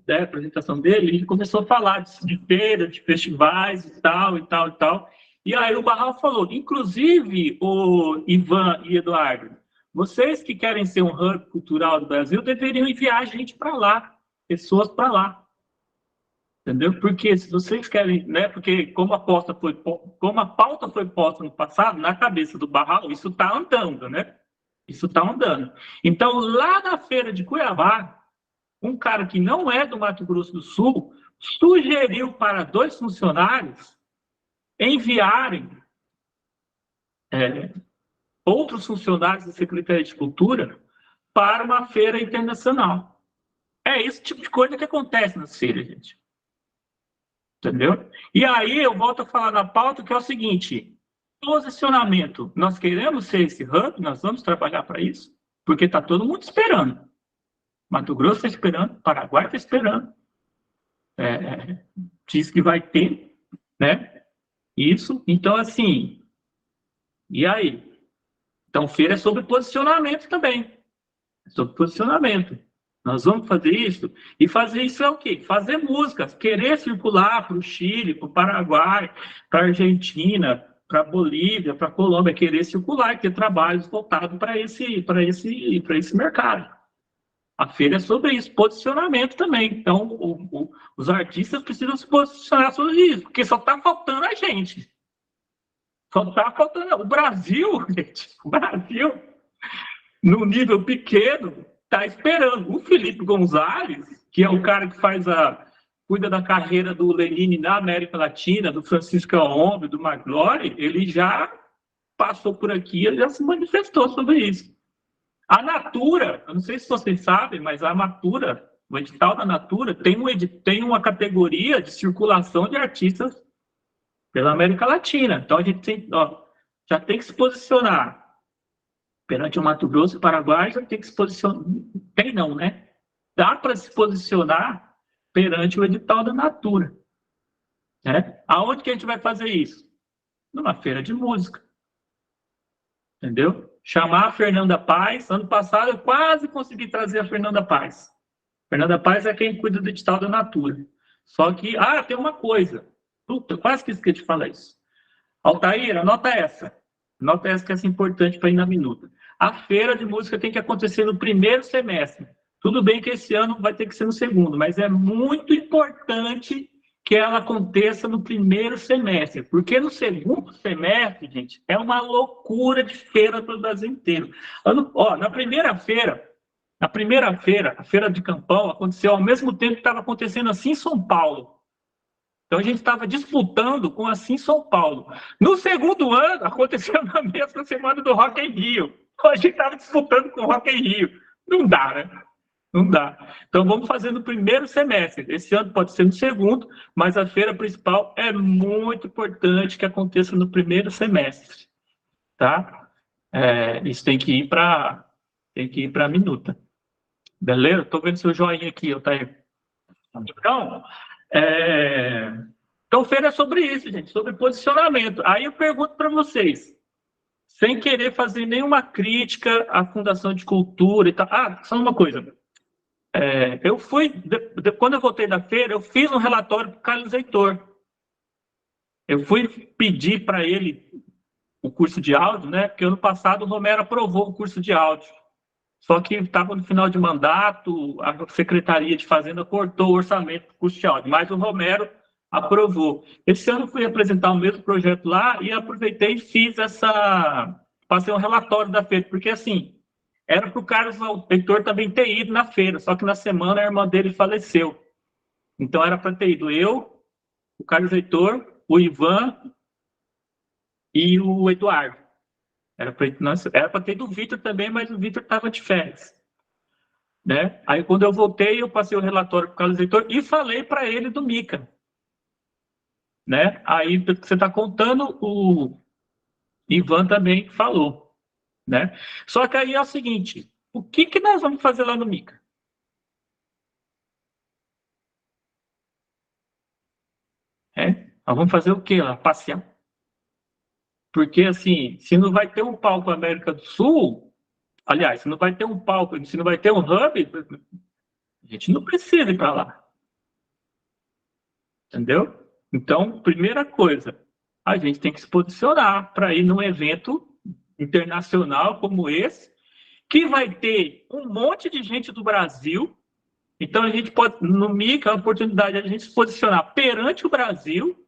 F: a apresentação dele, ele começou a falar de feira, de festivais e tal, e tal, e tal. E aí o Barral falou, inclusive, o Ivan e Eduardo, vocês que querem ser um hub cultural do Brasil deveriam enviar gente para lá, pessoas para lá. Entendeu? Porque se vocês querem, né? Porque como a pauta foi posta no passado, na cabeça do Barral, isso está andando, né? Isso está andando. Então, lá na feira de Cuiabá, um cara que não é do Mato Grosso do Sul sugeriu para 2 funcionários enviarem outros funcionários da Secretaria de Cultura para uma feira internacional. É esse tipo de coisa que acontece nas feiras, gente. Entendeu? E aí eu volto a falar na pauta que é o seguinte: posicionamento. Nós queremos ser esse hub, nós vamos trabalhar para isso, porque está todo mundo esperando. Mato Grosso está esperando, Paraguai está esperando. Diz que vai ter, né? Isso. Então, assim, e aí? Então, feira é sobre posicionamento também. É sobre posicionamento. Nós vamos fazer isso. E fazer isso é o quê? Fazer música. Querer circular para o Chile, para o Paraguai, para a Argentina, para a Bolívia, para a Colômbia. Querer circular e ter trabalhos voltados para esse mercado. A feira é sobre isso. Posicionamento também. Então, os artistas precisam se posicionar sobre isso. Porque só está faltando a gente. Só está faltando... O Brasil, gente. O Brasil, no nível pequeno... está esperando. O Felipe Gonzalez, que é o cara que cuida da carreira do Lenine na América Latina, do Francisco Elrombe, do Magloire, ele já passou por aqui, ele já se manifestou sobre isso. A Natura, eu não sei se vocês sabem, mas a Natura, o edital da Natura, tem uma categoria de circulação de artistas pela América Latina. Então a gente já tem que se posicionar perante o Mato Grosso e o Paraguai, já tem que se posicionar. Tem não, né? Dá para se posicionar perante o edital da Natura. Né? Aonde que a gente vai fazer isso? Numa feira de música. Entendeu? Chamar a Fernanda Paz. Ano passado eu quase consegui trazer a Fernanda Paz. Fernanda Paz é quem cuida do edital da Natura. Só que, tem uma coisa. Puta, eu quase esqueci de falar isso. Altair, anota essa. Anota essa que é importante para ir na minuta. A feira de música tem que acontecer no primeiro semestre. Tudo bem que esse ano vai ter que ser no segundo, mas é muito importante que ela aconteça no primeiro semestre, porque no segundo semestre, gente, é uma loucura de feira para o Brasil inteiro. Na primeira feira, a feira de Campão, aconteceu ao mesmo tempo que estava acontecendo assim em São Paulo. Então, a gente estava disputando com assim São Paulo. No segundo ano, aconteceu na mesma semana do Rock in Rio. Então, a gente estava disputando com o Rock in Rio. Não dá, né? Não dá. Então, vamos fazer no primeiro semestre. Esse ano pode ser no segundo, mas a feira principal é muito importante que aconteça no primeiro semestre. Tá? Isso tem que ir para a minuta. Beleza? Estou vendo seu joinha aqui, Altair. Então, feira é sobre isso, gente, sobre posicionamento. Aí eu pergunto para vocês, sem querer fazer nenhuma crítica à Fundação de Cultura e tal. Só uma coisa. Quando eu voltei da feira, eu fiz um relatório para o Carlos Heitor. Eu fui pedir para ele o curso de áudio, né? Porque ano passado o Romero aprovou o curso de áudio. Só que estava no final de mandato, a Secretaria de Fazenda cortou o orçamento do curso de áudio, mas o Romero aprovou. Esse ano eu fui apresentar o mesmo projeto lá e aproveitei e passei um relatório da feira, porque assim, era para o Carlos Heitor também ter ido na feira, só que na semana a irmã dele faleceu. Então era para ter ido eu, o Carlos Heitor, o Ivan e o Eduardo. Era para ter do Vitor também, mas o Vitor estava de férias. Né? Aí, quando eu voltei, eu passei o relatório para o Carlos Heitor e falei para ele do Mica. Né? Aí, você está contando, o Ivan também falou. Né? Só que aí é o seguinte, o que nós vamos fazer lá no Mica? Nós vamos fazer o quê lá? Passear. Porque, assim, se não vai ter um palco América do Sul, aliás, se não vai ter um palco, se não vai ter um hub, a gente não precisa ir para lá. Entendeu? Então, primeira coisa, a gente tem que se posicionar para ir num evento internacional como esse, que vai ter um monte de gente do Brasil. Então, a gente pode, no MICA, a oportunidade de a gente se posicionar perante o Brasil,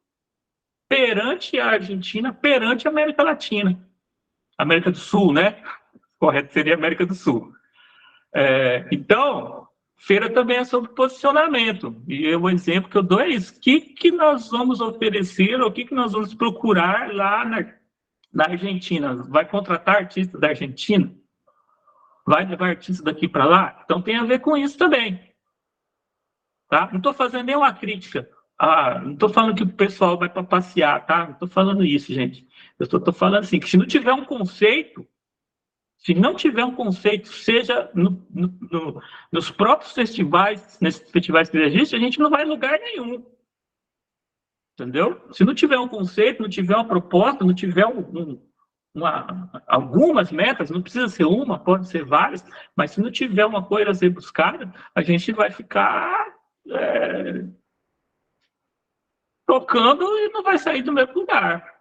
F: perante a Argentina, perante a América Latina. América do Sul, né? Correto seria América do Sul. Então, feira também é sobre posicionamento. E o exemplo que eu dou é isso. O que nós vamos oferecer, ou o que nós vamos procurar lá na Argentina? Vai contratar artistas da Argentina? Vai levar artistas daqui para lá? Então, tem a ver com isso também. Tá? Não estou fazendo nenhuma crítica. Não estou falando que o pessoal vai para passear, tá? Não estou falando isso, gente. Eu estou falando assim, que se não tiver um conceito, seja nos próprios festivais, nesses festivais que existem, a gente não vai em lugar nenhum. Entendeu? Se não tiver um conceito, não tiver uma proposta, não tiver algumas metas, não precisa ser uma, pode ser várias, mas se não tiver uma coisa a ser buscada, a gente vai ficar tocando e não vai sair do mesmo lugar.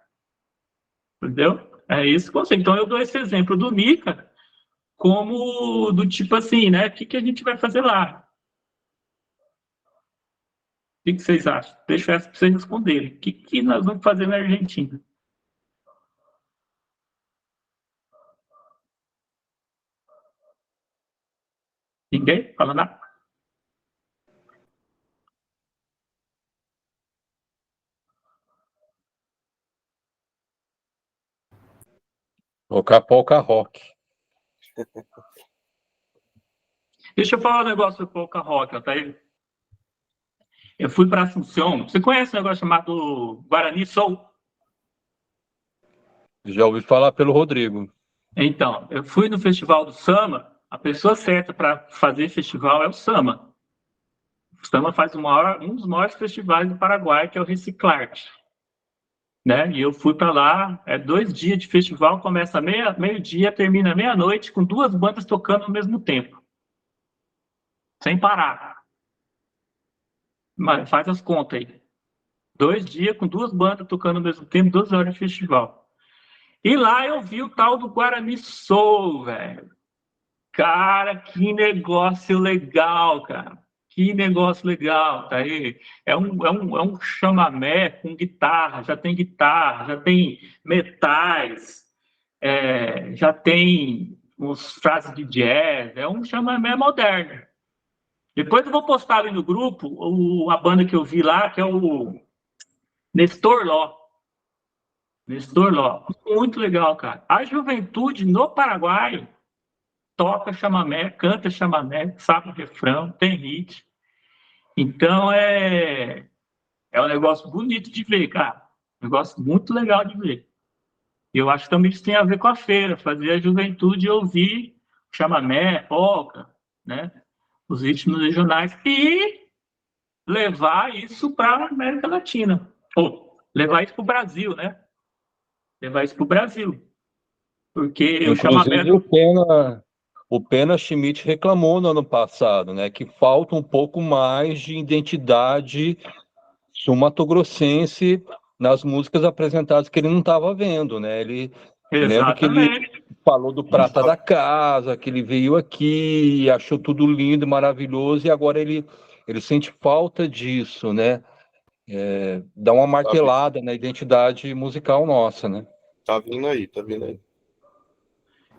F: Entendeu? É isso que eu sei. Então, eu dou esse exemplo do MICA como do tipo assim, né? O que a gente vai fazer lá? O que vocês acham? Deixo essa para vocês responderem. O que nós vamos fazer na Argentina? Ninguém? Fala nada?
A: Tocar polka rock.
F: Deixa eu falar um negócio do polka rock, tá aí? Eu fui para Assunção. Você conhece um negócio chamado Guarani Soul?
A: Já ouvi falar pelo Rodrigo.
F: Então, eu fui no Festival do Samba. A pessoa certa para fazer festival é o Samba. O Samba faz um dos maiores festivais do Paraguai, que é o Reciclarte. Né? E eu fui para lá, 2 dias de festival, começa meio-dia, termina meia-noite, com 2 bandas tocando ao mesmo tempo. Sem parar. Mas faz as contas aí. 2 dias com 2 bandas tocando ao mesmo tempo, 2 horas de festival. E lá eu vi o tal do Guarani Soul, velho. Cara, que negócio legal, cara. Que negócio legal, tá aí. É um chamamé com guitarra, já tem metais, já tem uns frases de jazz, é um chamamé moderno. Depois eu vou postar ali no grupo a banda que eu vi lá, que é o Nestor Ló. Nestor Ló. Muito legal, cara. A juventude no Paraguai toca chamamé, canta chamamé, sabe o refrão, tem hit. Então é um negócio bonito de ver, cara. Um negócio muito legal de ver. E eu acho que também isso tem a ver com a feira, fazer a juventude ouvir chamamé, polca, né? Os ritmos regionais e levar isso para a América Latina. Ou levar isso para o Brasil, né? Levar isso para o Brasil. Porque o chamamé...
A: O Pena Schmidt reclamou no ano passado, né, que falta um pouco mais de identidade sul-mato-grossense nas músicas apresentadas que ele não estava vendo, né? Lembro que ele falou do Prata da Casa, que ele veio aqui, achou tudo lindo, maravilhoso, e agora ele sente falta disso, né? Dá uma martelada na identidade musical nossa, né?
C: Tá vindo aí.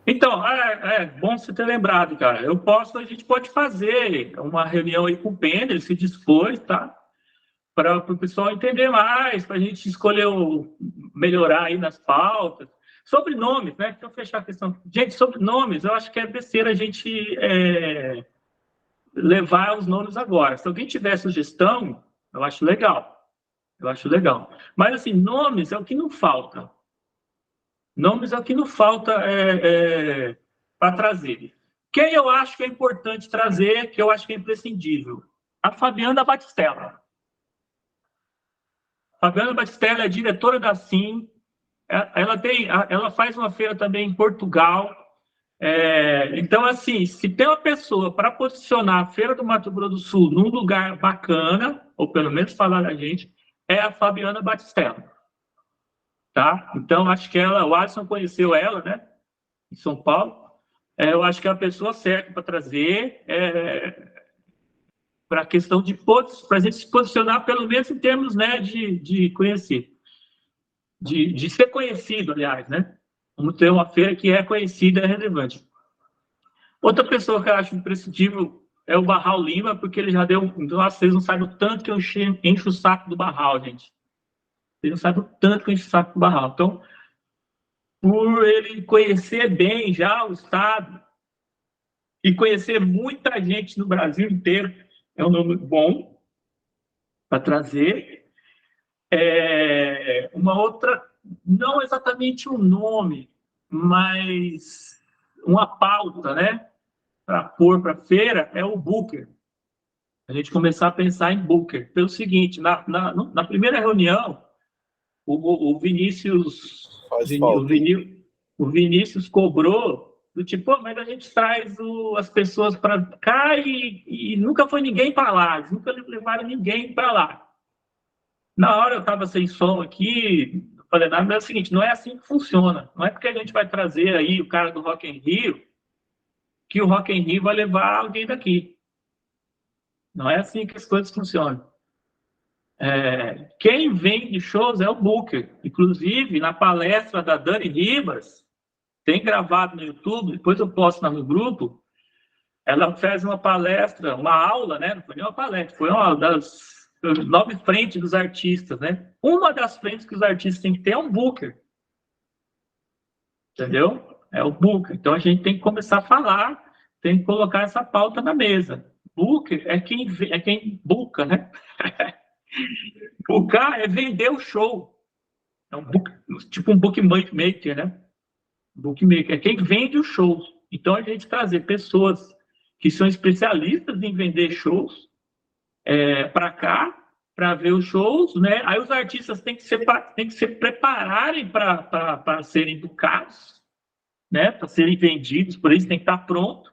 F: Então, é bom você ter lembrado, cara. A gente pode fazer uma reunião aí com o Pena, ele se dispôs, tá? Para o pessoal entender mais, para a gente escolher melhorar aí nas pautas. Sobrenomes, né? Deixa eu fechar a questão. Gente, sobrenomes, eu acho que é besteira a gente levar os nomes agora. Se alguém tiver sugestão, eu acho legal. Mas, assim, nomes é o que não falta. Nomes é o que não falta para trazer. Quem eu acho que é importante trazer, que eu acho que é imprescindível? A Fabiana Batistella. Fabiana Batistelli é diretora da Sim. Ela faz uma feira também em Portugal. Então, assim, se tem uma pessoa para posicionar a Feira do Mato Grosso do Sul num lugar bacana, ou pelo menos falar da gente, é a Fabiana Batistelli. Tá? Então, acho que o Alisson conheceu ela, né? Em São Paulo. Eu acho que é a pessoa certa para trazer, para a questão para a gente se posicionar, pelo menos em termos, né, de conhecer, de ser conhecido, aliás, né? Vamos ter uma feira que é conhecida e relevante. Outra pessoa que eu acho imprescindível é o Barral Lima, porque ele já deu. Nossa, vocês não sabem o tanto que eu encho o saco do Barral, gente. Vocês não sabem o tanto que eu encho o saco do Barral. Então, por ele conhecer bem já o Estado e conhecer muita gente no Brasil inteiro, é um nome bom para trazer. Uma outra, não exatamente um nome, mas uma pauta, né? Para pôr para a feira é o Booker. A gente começar a pensar em Booker. Pelo seguinte, na primeira reunião, o Vinícius,
C: Faz falta, hein?
F: o Vinícius cobrou do tipo, mas a gente traz as pessoas para cá e nunca foi ninguém para lá, eles nunca levaram ninguém para lá. Na hora eu estava sem som aqui, não falei nada, mas é o seguinte, não é assim que funciona. Não é porque a gente vai trazer aí o cara do Rock in Rio que o Rock in Rio vai levar alguém daqui. Não é assim que as coisas funcionam. Quem vende shows é o Booker. Inclusive, na palestra da Dani Ribas, tem gravado no YouTube, depois eu posto no grupo, ela fez uma palestra, uma aula, né? Não foi nem uma palestra, foi uma das 9 frentes dos artistas, né? Uma das frentes que os artistas têm que ter é um Booker. Entendeu? É o Booker. Então, a gente tem que começar a falar, tem que colocar essa pauta na mesa. Booker é quem booka, né? Booker é vender o show. É tipo um bookmaker, né? Bookmaker é quem vende os shows. Então, a gente trazer pessoas que são especialistas em vender shows para cá, para ver os shows, né? Aí os artistas têm que se prepararem para serem bookados, né? Para serem vendidos, por isso tem que estar pronto.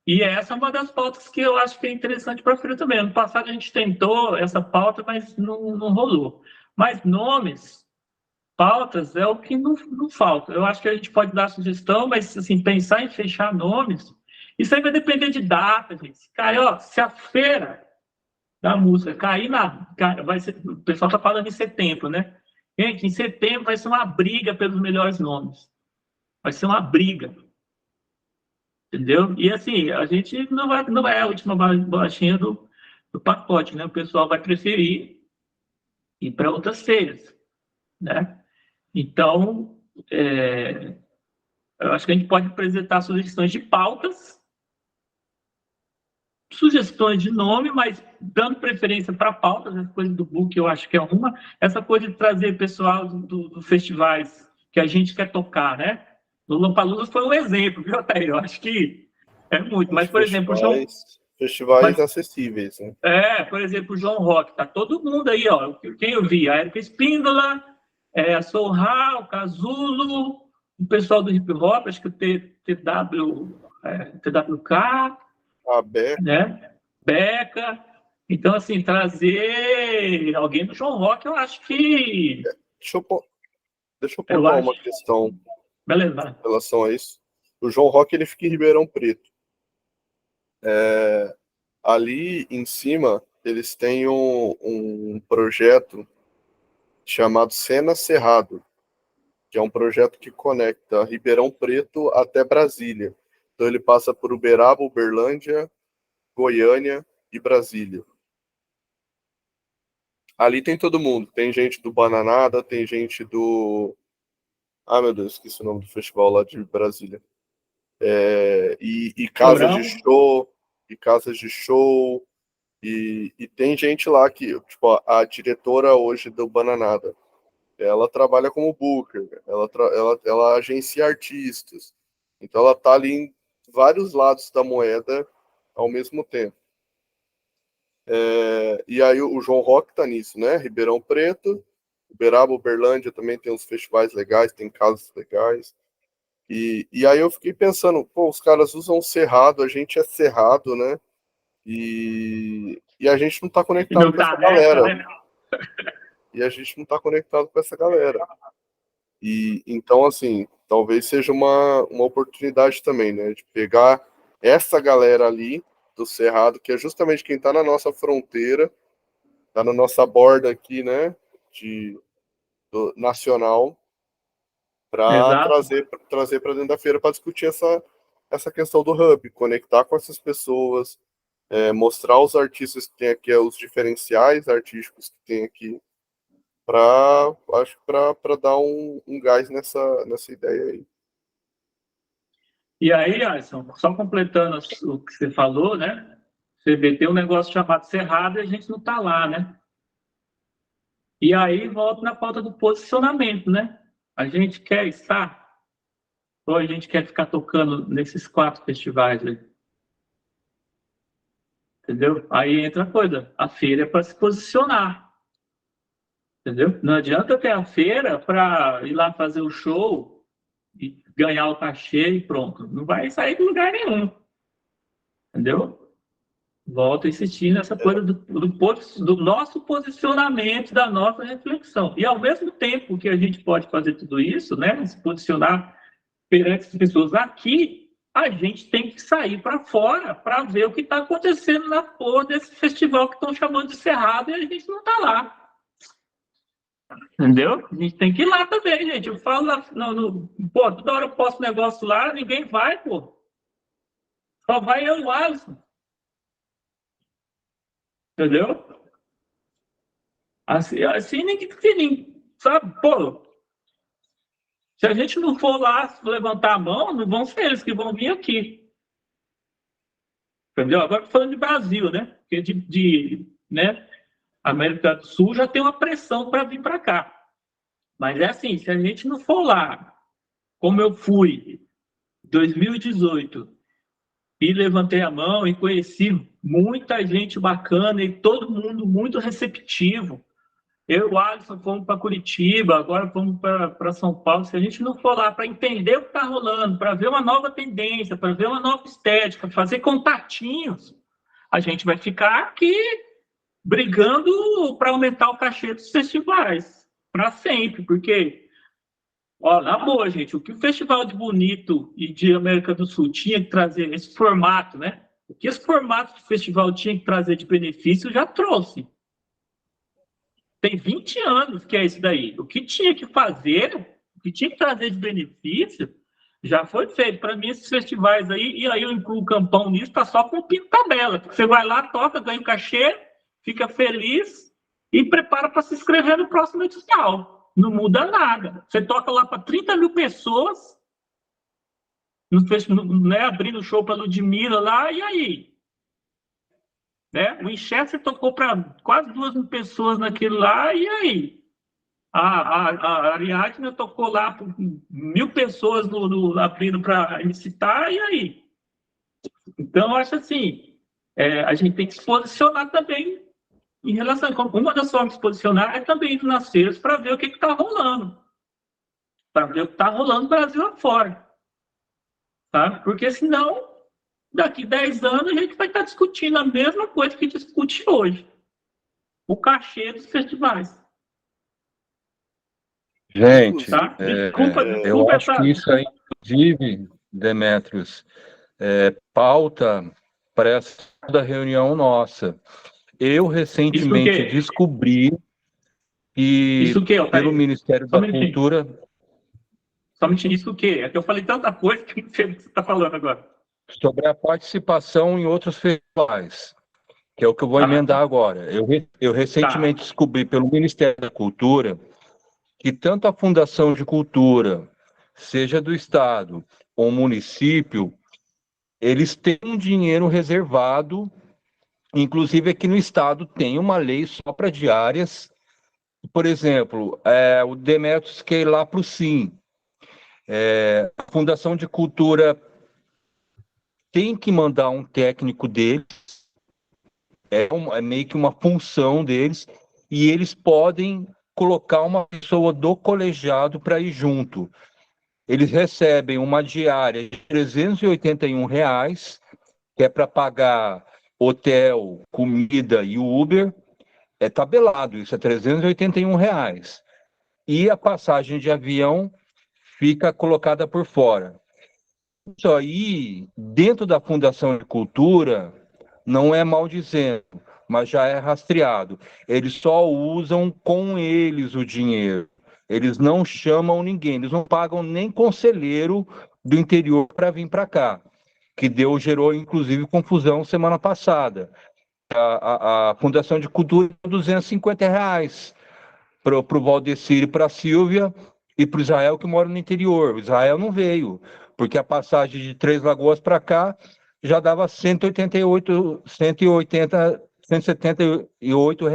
F: E essa é uma das pautas que eu acho que é interessante para a feira também. Ano passado a gente tentou essa pauta, mas não rolou. Mas nomes, pautas é o que não falta. Eu acho que a gente pode dar sugestão, mas assim, pensar em fechar nomes, isso aí vai depender de data, gente. Cara, se a feira da música cair vai ser, o pessoal está falando em setembro, né? Gente, em setembro vai ser uma briga pelos melhores nomes. Vai ser uma briga. Entendeu? E assim, a gente não é a última bolachinha do pacote, né? O pessoal vai preferir ir para outras feiras, né? Então, eu acho que a gente pode apresentar sugestões de pautas, sugestões de nome, mas dando preferência para pautas, essa coisa do book eu acho que é uma, essa coisa de trazer pessoal dos festivais que a gente quer tocar, né? O Lollapalooza foi um exemplo, viu, Thaís? Eu acho que é muito, mas, por exemplo,
C: festivais acessíveis, né?
F: Por exemplo, o João Rock, tá todo mundo aí, ó. Quem eu vi? A Erika Espíndola, a Soul, o Casulo, o pessoal do hip hop, acho que o TWK,
C: A Beca.
F: né? Beca. Então, assim, trazer alguém do João Rock, eu acho que.
C: Deixa eu pontuar uma questão.
F: Beleza.
C: Em relação a isso. O João Rock ele fica em Ribeirão Preto. Ali em cima, eles têm um projeto chamado Cena Cerrado, que é um projeto que conecta Ribeirão Preto até Brasília. Então ele passa por Uberaba, Uberlândia, Goiânia e Brasília. Ali tem todo mundo. Tem gente do Bananada, tem gente do... Ah, meu Deus, esqueci o nome do festival lá de Brasília. E casas de show, e tem gente lá que, tipo, a diretora hoje do Bananada, ela trabalha como booker, ela agencia artistas, então ela tá ali em vários lados da moeda ao mesmo tempo. E aí o João Roque tá nisso, né? Ribeirão Preto, Uberaba, Uberlândia também tem uns festivais legais, tem casas legais. E aí eu fiquei pensando, pô, os caras usam Cerrado, a gente é Cerrado, né? E a gente não tá
F: E
C: conectado
F: não
C: com essa
F: tá nessa,
C: galera.
F: né?
C: E a gente não tá conectado com essa galera. E então, assim, talvez seja uma oportunidade também, né? De pegar essa galera ali do Cerrado, que é justamente quem tá na nossa fronteira, tá na nossa borda aqui, né? Nacional, para
F: Exato.
C: trazer para dentro da feira para discutir essa questão do hub, conectar com essas pessoas, mostrar os artistas que tem aqui, os diferenciais artísticos que tem aqui, acho para dar um gás nessa ideia aí.
F: E aí, Alisson, só completando o que você falou, né? Você vê, tem um negócio chamado Cerrado e a gente não está lá, né? E aí volta na pauta do posicionamento, né? A gente quer estar, ou a gente quer ficar tocando nesses 4 festivais aí, entendeu? Aí entra a coisa, a feira é para se posicionar, entendeu? Não adianta ter a feira para ir lá fazer o show e ganhar o cachê e pronto. Não vai sair de lugar nenhum, entendeu? Volto a insistir nessa coisa do nosso posicionamento, da nossa reflexão. E, ao mesmo tempo que a gente pode fazer tudo isso, né, se posicionar perante as pessoas aqui, a gente tem que sair para fora para ver o que está acontecendo na porra desse festival que estão chamando de Cerrado e a gente não está lá. Entendeu? A gente tem que ir lá também, gente. Eu falo lá, pô, toda hora eu posto negócio lá, ninguém vai, pô. Só vai eu e o Alisson. Entendeu? Assim ninguém, sabe? Pô, se a gente não for lá levantar a mão, não vão ser eles que vão vir aqui. Entendeu? Agora falando de Brasil, né? Porque né? América do Sul já tem uma pressão para vir para cá. Mas é assim, se a gente não for lá, como eu fui em 2018, e levantei a mão e conheci muita gente bacana e todo mundo muito receptivo. Eu e o Alisson fomos para Curitiba, agora fomos para São Paulo. Se a gente não for lá para entender o que está rolando, para ver uma nova tendência, para ver uma nova estética, fazer contatinhos, a gente vai ficar aqui brigando para aumentar o cachê dos festivais, para sempre. Porque, ó, na boa, gente, o que o Festival de Bonito e de América do Sul tinha que trazer, esse formato, né? O que esse formato de festival tinha que trazer de benefício, já trouxe. Tem 20 anos que é isso daí. O que tinha que fazer, o que tinha que trazer de benefício, já foi feito. Para mim, esses festivais aí, e aí eu incluo o Campão nisso, tá só com pinta-tabela. Você vai lá, toca, ganha um cachê, fica feliz e prepara para se inscrever no próximo edital. Não muda nada. Você toca lá para 30 mil pessoas, né, abrindo show para Ludmilla lá, e aí? Né? O Winchester tocou para quase 2 mil pessoas naquilo lá, e aí? A Ariadne tocou lá por 1.000 pessoas abrindo para incitar, e aí? Então, eu acho assim, a gente tem que se posicionar também em relação. Uma das formas de se posicionar é também ir nas feiras para ver o que está rolando. Para ver o que está rolando no Brasil afora. Tá? Porque senão, daqui 10 anos, a gente vai estar discutindo a mesma coisa que discute hoje. O cachê dos festivais.
A: Gente,
F: Tá? Desculpa
A: eu acho
F: essa...
A: que isso aí, inclusive, Demetrios, pauta para essa da reunião nossa. Eu recentemente descobri que,
F: isso que
A: pelo Ministério da Cultura...
F: Só me diz isso o quê? É que eu falei tanta coisa que não sei o que você está falando agora.
A: Sobre a participação em outros festivais, que é o que eu vou emendar agora. Eu recentemente descobri pelo Ministério da Cultura que tanto a Fundação de Cultura, seja do Estado ou município, eles têm um dinheiro reservado, inclusive aqui no Estado tem uma lei só para diárias. Por exemplo, o Demetrios quer ir lá para o Sim. A Fundação de Cultura tem que mandar um técnico dele É meio que uma função deles, e eles podem colocar uma pessoa do colegiado para ir junto. Eles recebem uma diária de R$ 381, que é para pagar hotel, comida e Uber. É tabelado, isso é R$ 381. E a passagem de avião fica colocada por fora. Isso aí, dentro da Fundação de Cultura, não é mal dizendo, mas já é rastreado. Eles só usam com eles o dinheiro. Eles não chamam ninguém, eles não pagam nem conselheiro do interior para vir para cá, que gerou, inclusive, confusão semana passada. A Fundação de Cultura R$ 250 para o Valdecir e para a Silvia e para o Israel, que mora no interior. O Israel não veio, porque a passagem de Três Lagoas para cá já dava 188, 180, R$ 178.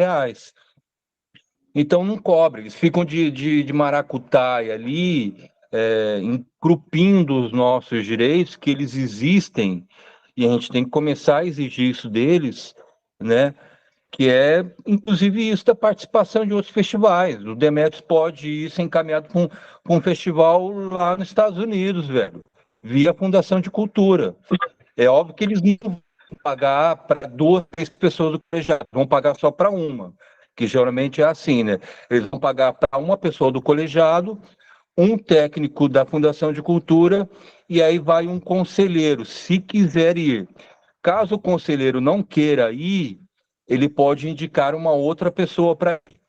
A: Então não cobre, eles ficam de maracutaia ali, encrupindo os nossos direitos, que eles existem, e a gente tem que começar a exigir isso deles, né? Que é, inclusive, isso da participação de outros festivais. O Demetrius pode ir ser encaminhado para um festival lá nos Estados Unidos, velho, via Fundação de Cultura. É óbvio que eles não vão pagar para 2, 3 pessoas do colegiado, vão pagar só para uma, que geralmente é assim, né? Eles vão pagar para uma pessoa do colegiado, um técnico da Fundação de Cultura, e aí vai um conselheiro, se quiser ir. Caso o conselheiro não queira ir, ele pode indicar uma outra pessoa para ir.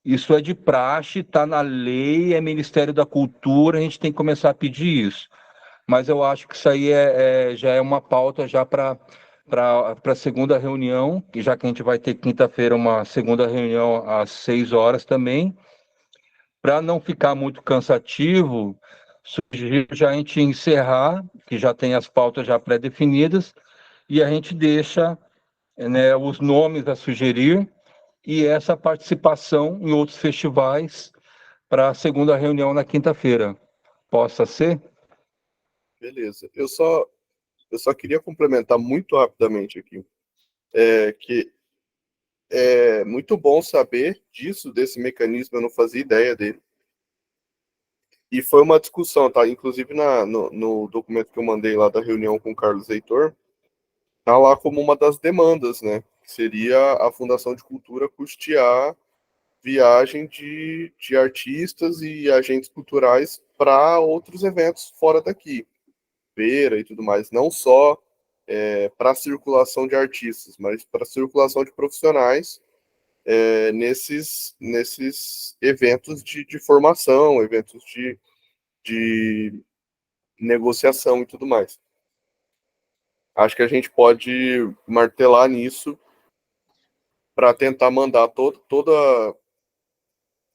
A: Isso é de praxe, está na lei, é Ministério da Cultura, a gente tem que começar a pedir isso. Mas eu acho que isso aí já é uma pauta já para a segunda reunião, que já que a gente vai ter quinta-feira uma segunda reunião às 6 horas também, para não ficar muito cansativo, sugiro já a gente encerrar, que já tem as pautas já pré-definidas, e a gente deixa, né, os nomes a sugerir e essa participação em outros festivais para a segunda reunião na quinta-feira. Possa ser?
C: Beleza. Eu só queria complementar muito rapidamente aqui, que é muito bom saber disso, desse mecanismo, eu não fazia ideia dele. E foi uma discussão, tá? Inclusive no documento que eu mandei lá da reunião com o Carlos Heitor, tá lá como uma das demandas, né? Que seria a Fundação de Cultura custear viagem de artistas e agentes culturais para outros eventos fora daqui, feira e tudo mais, não só para a circulação de artistas, mas para a circulação de profissionais nesses eventos de formação, eventos de negociação e tudo mais. Acho que a gente pode martelar nisso para tentar mandar toda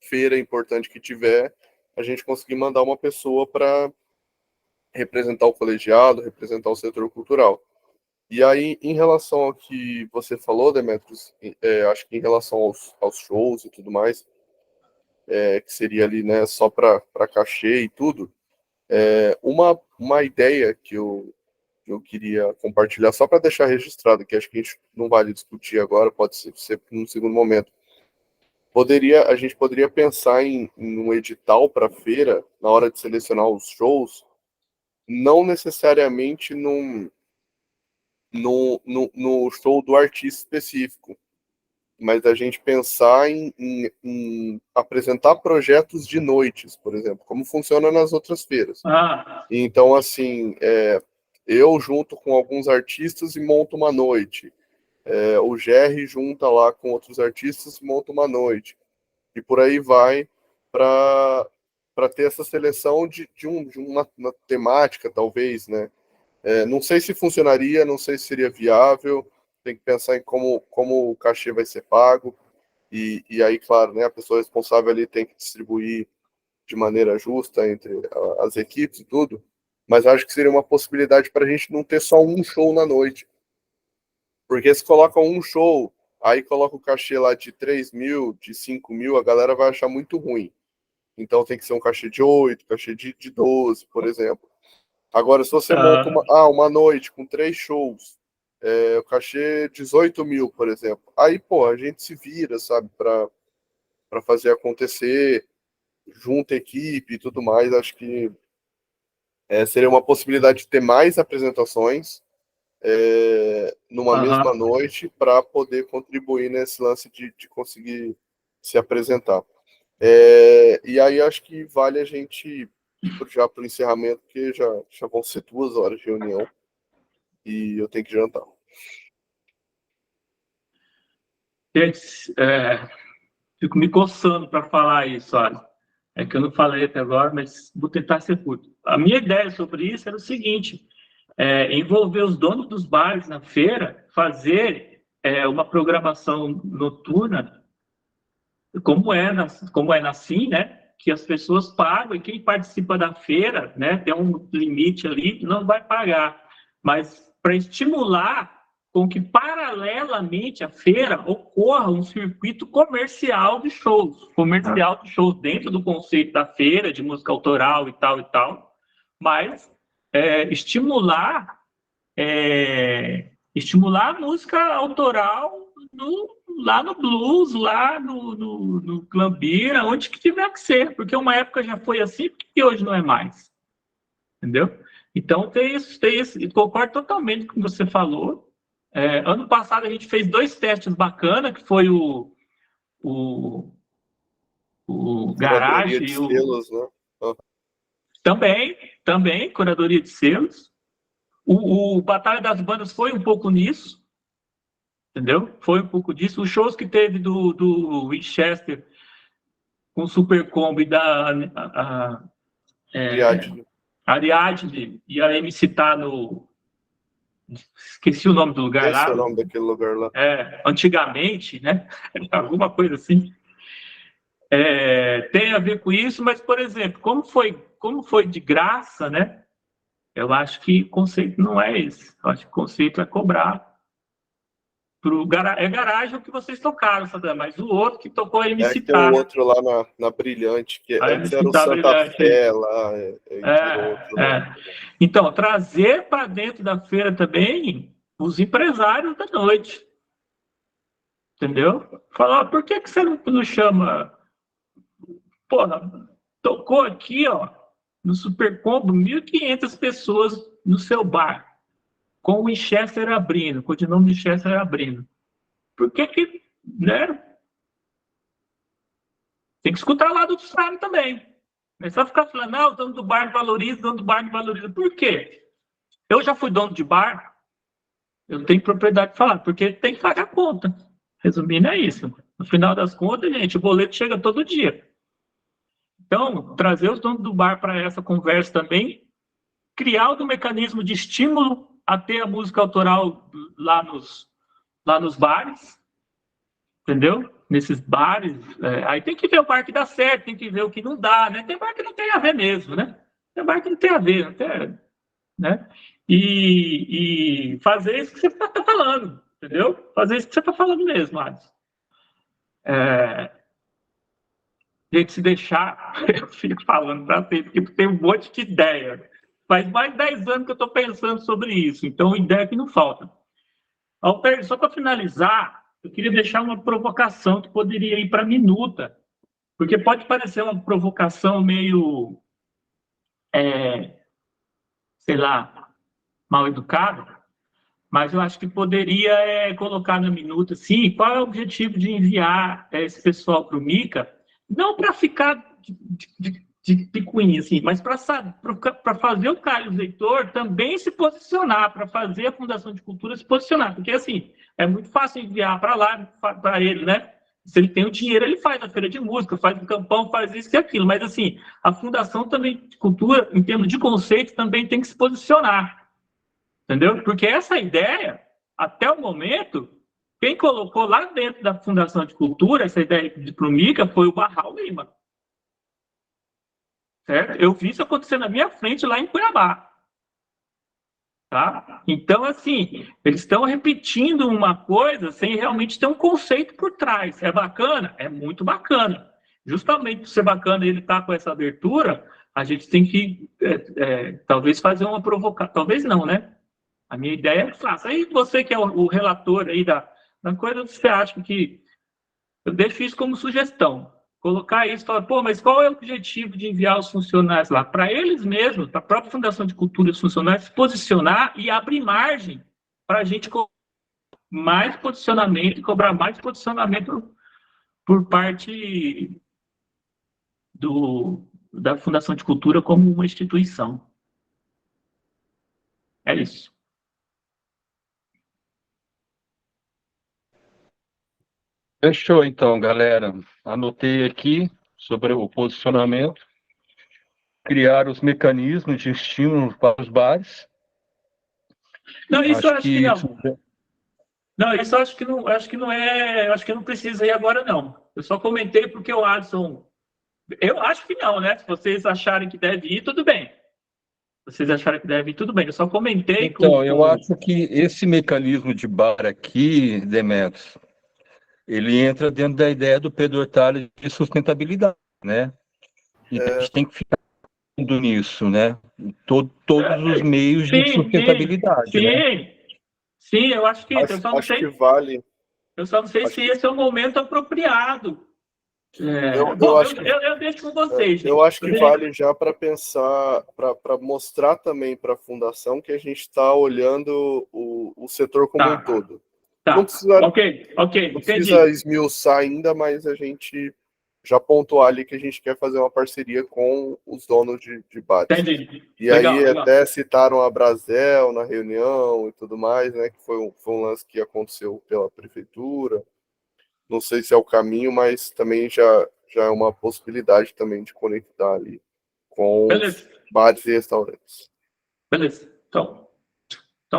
C: feira importante que tiver, a gente conseguir mandar uma pessoa para representar o colegiado, representar o setor cultural. E aí, em relação ao que você falou, Demetrius, acho que em relação aos shows e tudo mais, que seria ali, né, só para cachê e tudo, uma ideia que eu queria compartilhar, só para deixar registrado, que acho que a gente não vale discutir agora, pode ser num segundo momento. A gente poderia pensar em um edital para feira, na hora de selecionar os shows, não necessariamente no show do artista específico, mas a gente pensar em apresentar projetos de noites, por exemplo, como funciona nas outras feiras. Então, assim, eu junto com alguns artistas e monto uma noite. O Jerry junta lá com outros artistas e monta uma noite. E por aí vai para ter essa seleção de uma temática, talvez, né? Não sei se funcionaria, não sei se seria viável, tem que pensar em como o cachê vai ser pago, e aí, claro, né, a pessoa responsável ali tem que distribuir de maneira justa entre as equipes e tudo, mas acho que seria uma possibilidade para a gente não ter só um show na noite, porque se coloca um show, aí coloca o cachê lá de 3 mil, de 5 mil, a galera vai achar muito ruim. Então tem que ser um cachê de 8, cachê de 12, por exemplo. Agora, se você monta uma noite com 3 shows, o cachê 18 mil, por exemplo. Aí, pô, a gente se vira, sabe, para fazer acontecer, junta equipe e tudo mais. Acho que seria uma possibilidade de ter mais apresentações numa mesma noite para poder contribuir nesse lance de conseguir se apresentar. E aí acho que vale a gente ir já para o encerramento, porque já vão ser 2 horas de reunião e eu tenho que jantar.
F: Gente, fico me coçando para falar isso, olha. É que eu não falei até agora, mas vou tentar ser curto. A minha ideia sobre isso era o seguinte: envolver os donos dos bares na feira, fazer uma programação noturna, como é na CIM, né? Que as pessoas pagam e quem participa da feira, né? Tem um limite ali, não vai pagar. Mas para estimular com que, paralelamente à feira, ocorra um circuito comercial de shows dentro do conceito da feira, de música autoral e tal, mas estimular a música autoral lá no blues, lá no Glambira, onde que tiver que ser, porque uma época já foi assim, porque hoje não é mais. Entendeu? Então, tem isso, e concordo totalmente com o que você falou. Ano passado a gente fez 2 testes bacanas, que foi o Garage e o...
C: Selos, né?
F: Também, curadoria de selos. O Batalha das Bandas foi um pouco nisso, entendeu? Foi um pouco disso. Os shows que teve do Winchester com o Super Combo e da Ariadne e a MC tá no... Esqueci o nome do lugar lá.
C: Esse é o nome daquele lugar lá.
F: Antigamente, né? Alguma coisa assim. Tem a ver com isso, mas, por exemplo, como foi de graça, né? Eu acho que o conceito não é esse. Eu acho que o conceito é cobrar. Garagem o que vocês tocaram, Sandra, mas o outro que tocou a MC
C: Tem um outro lá na Brilhante, que antes era o Santa Fé lá.
F: Então, trazer para dentro da feira também os empresários da noite. Entendeu? Falar, por que você não chama... Porra, tocou aqui, ó, no Super Combo, 1.500 pessoas no seu bar, com o Winchester abrindo, com o codinome de Winchester abrindo. Por que, né? Tem que escutar lá do Sábio também. Não é só ficar falando, não, o dono do bar valoriza, o dono do bar não valoriza. Por quê? Eu já fui dono de bar, eu não tenho propriedade de falar, porque tem que pagar a conta. Resumindo, é isso. No final das contas, gente, o boleto chega todo dia. Então, trazer os donos do bar para essa conversa também, criar um mecanismo de estímulo a ter a música autoral lá nos bares, entendeu? Nesses bares. Aí tem que ver o bar que dá certo, tem que ver o que não dá, né? Tem bar que não tem a ver mesmo, né? Tem bar que não tem a ver, não tem, né? E fazer isso que você está falando, entendeu? Fazer isso que você está falando mesmo, Alisson. Gente, se deixar, eu fico falando para você, porque tem um monte de ideia. Faz mais de 10 anos que eu estou pensando sobre isso, então ideia que não falta. Alter, só para finalizar, eu queria deixar uma provocação que poderia ir para a minuta, porque pode parecer uma provocação meio, sei lá, mal educada, mas eu acho que poderia colocar na minuta, sim, qual é o objetivo de enviar esse pessoal para o MICA, não para ficar de picuinha, assim, mas para fazer o Carlos Heitor também se posicionar, para fazer a Fundação de Cultura se posicionar, porque, assim, é muito fácil enviar para lá, para ele, né? Se ele tem o dinheiro, ele faz a feira de música, faz o campão, faz isso e aquilo, mas, assim, a Fundação também de Cultura, em termos de conceito, também tem que se posicionar, entendeu? Porque essa ideia, até o momento, quem colocou lá dentro da Fundação de Cultura, essa ideia de Prumica, foi o Barral Lima. Certo? Eu vi isso acontecer na minha frente lá em Cuiabá. Tá? Então, assim, eles estão repetindo uma coisa sem realmente ter um conceito por trás. É bacana? É muito bacana. Justamente por ser bacana ele estar com essa abertura, a gente tem que talvez fazer uma provocação. Talvez não, né? A minha ideia é fácil. Aí você que é o relator aí da coisa, você acha que... Eu deixo isso como sugestão. Colocar isso, falar, pô, mas qual é o objetivo de enviar os funcionários lá? Para eles mesmos, para a própria Fundação de Cultura e os funcionários se posicionar e abrir margem para a gente mais posicionamento e cobrar mais posicionamento por parte da Fundação de Cultura como uma instituição. É isso.
A: Fechou, então, galera. Anotei aqui sobre o posicionamento, criar os mecanismos de estímulo para os bares.
F: Não, isso eu
A: Acho
F: acho que não.
A: isso...
F: Não, isso eu acho que não é, acho que não precisa ir agora, não. Eu só comentei porque o Adson... Eu acho que não, né? Se vocês acharem que deve ir, tudo bem. Se vocês acharem que deve ir, tudo bem. Eu só comentei
A: Então, eu acho que esse mecanismo de bar aqui, Demetrios, ele entra dentro da ideia do Pedro Hortales de sustentabilidade, né? E a gente tem que ficar nisso, né? Todos os meios de sustentabilidade, né?
F: Sim, eu acho que isso.
C: Acho que vale.
F: Eu só não sei se esse é o momento apropriado. Eu deixo com vocês, gente.
C: Eu acho que vale já para pensar, para mostrar também para a Fundação que a gente está olhando o setor como um todo.
F: Tá.
C: Não precisa, não precisa esmiuçar ainda, mas a gente já pontuar ali que a gente quer fazer uma parceria com os donos de bares.
F: Entendi.
C: E aí até citaram a Brasel na reunião e tudo mais, né? Que foi um lance que aconteceu pela prefeitura. Não sei se é o caminho, mas também já é uma possibilidade também de conectar ali com os bares e restaurantes.
F: Beleza. Então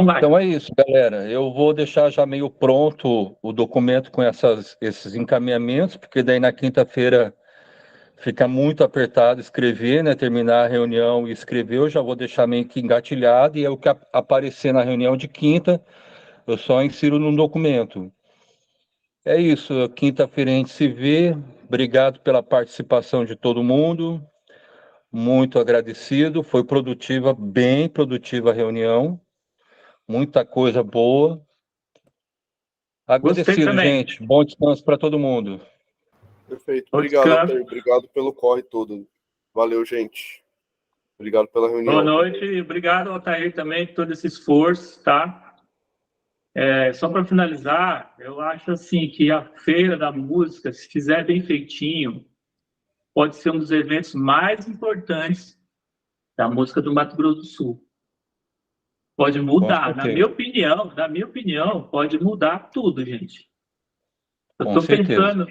F: vai.
A: Então é isso, galera. Eu vou deixar já meio pronto o documento com esses encaminhamentos, porque daí na quinta-feira fica muito apertado escrever, né? Terminar a reunião e escrever, eu já vou deixar meio que engatilhado, e é o que aparecer na reunião de quinta, eu só insiro no documento. É isso, quinta-feira a gente se vê. Obrigado pela participação de todo mundo. Muito agradecido. Foi produtiva, bem produtiva a reunião. Muita coisa boa. Agradecido, gente. Bom descanso para todo mundo.
C: Perfeito. Obrigado, Altair. Obrigado pelo corre todo. Valeu, gente. Obrigado pela reunião.
F: Boa noite. Obrigado, Altair, também, por todo esse esforço, tá? Só para finalizar, eu acho assim que a Feira da Música, se fizer bem feitinho, pode ser um dos eventos mais importantes da música do Mato Grosso do Sul. Pode mudar, na minha opinião, pode mudar tudo, gente. Quando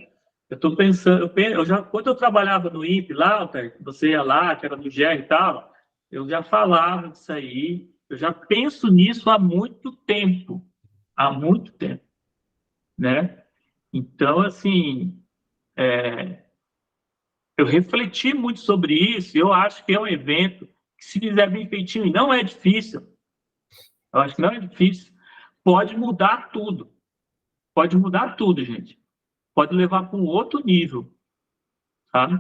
F: eu trabalhava no INPE lá, você ia lá, que era do GR e tal, eu já falava disso aí, eu já penso nisso há muito tempo, né? Então, assim, eu refleti muito sobre isso, e eu acho que é um evento que, se fizer bem feitinho, e não é difícil, eu acho que não é difícil, pode mudar tudo. Pode mudar tudo, gente. Pode levar para um outro nível, sabe?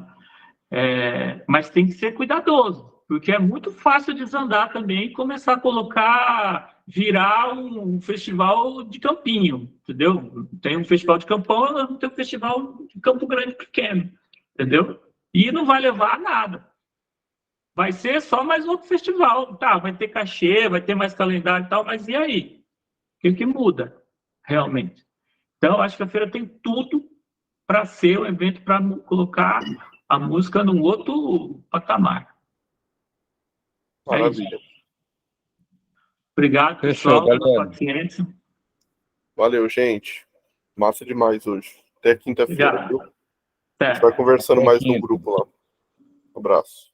F: Mas tem que ser cuidadoso, porque é muito fácil desandar também e começar a virar um festival de campinho, entendeu? Tem um festival de Campão, não tem um festival de Campo Grande pequeno, entendeu? E não vai levar a nada. Vai ser só mais outro festival, tá? Vai ter cachê, vai ter mais calendário e tal, mas e aí? O que muda realmente? Então, acho que a feira tem tudo para ser um evento para colocar a música num outro patamar.
C: Maravilha.
F: Obrigado, pessoal, pela paciência.
C: Valeu, gente. Massa demais hoje. Até quinta-feira. A gente vai conversando mais no grupo lá. Um abraço.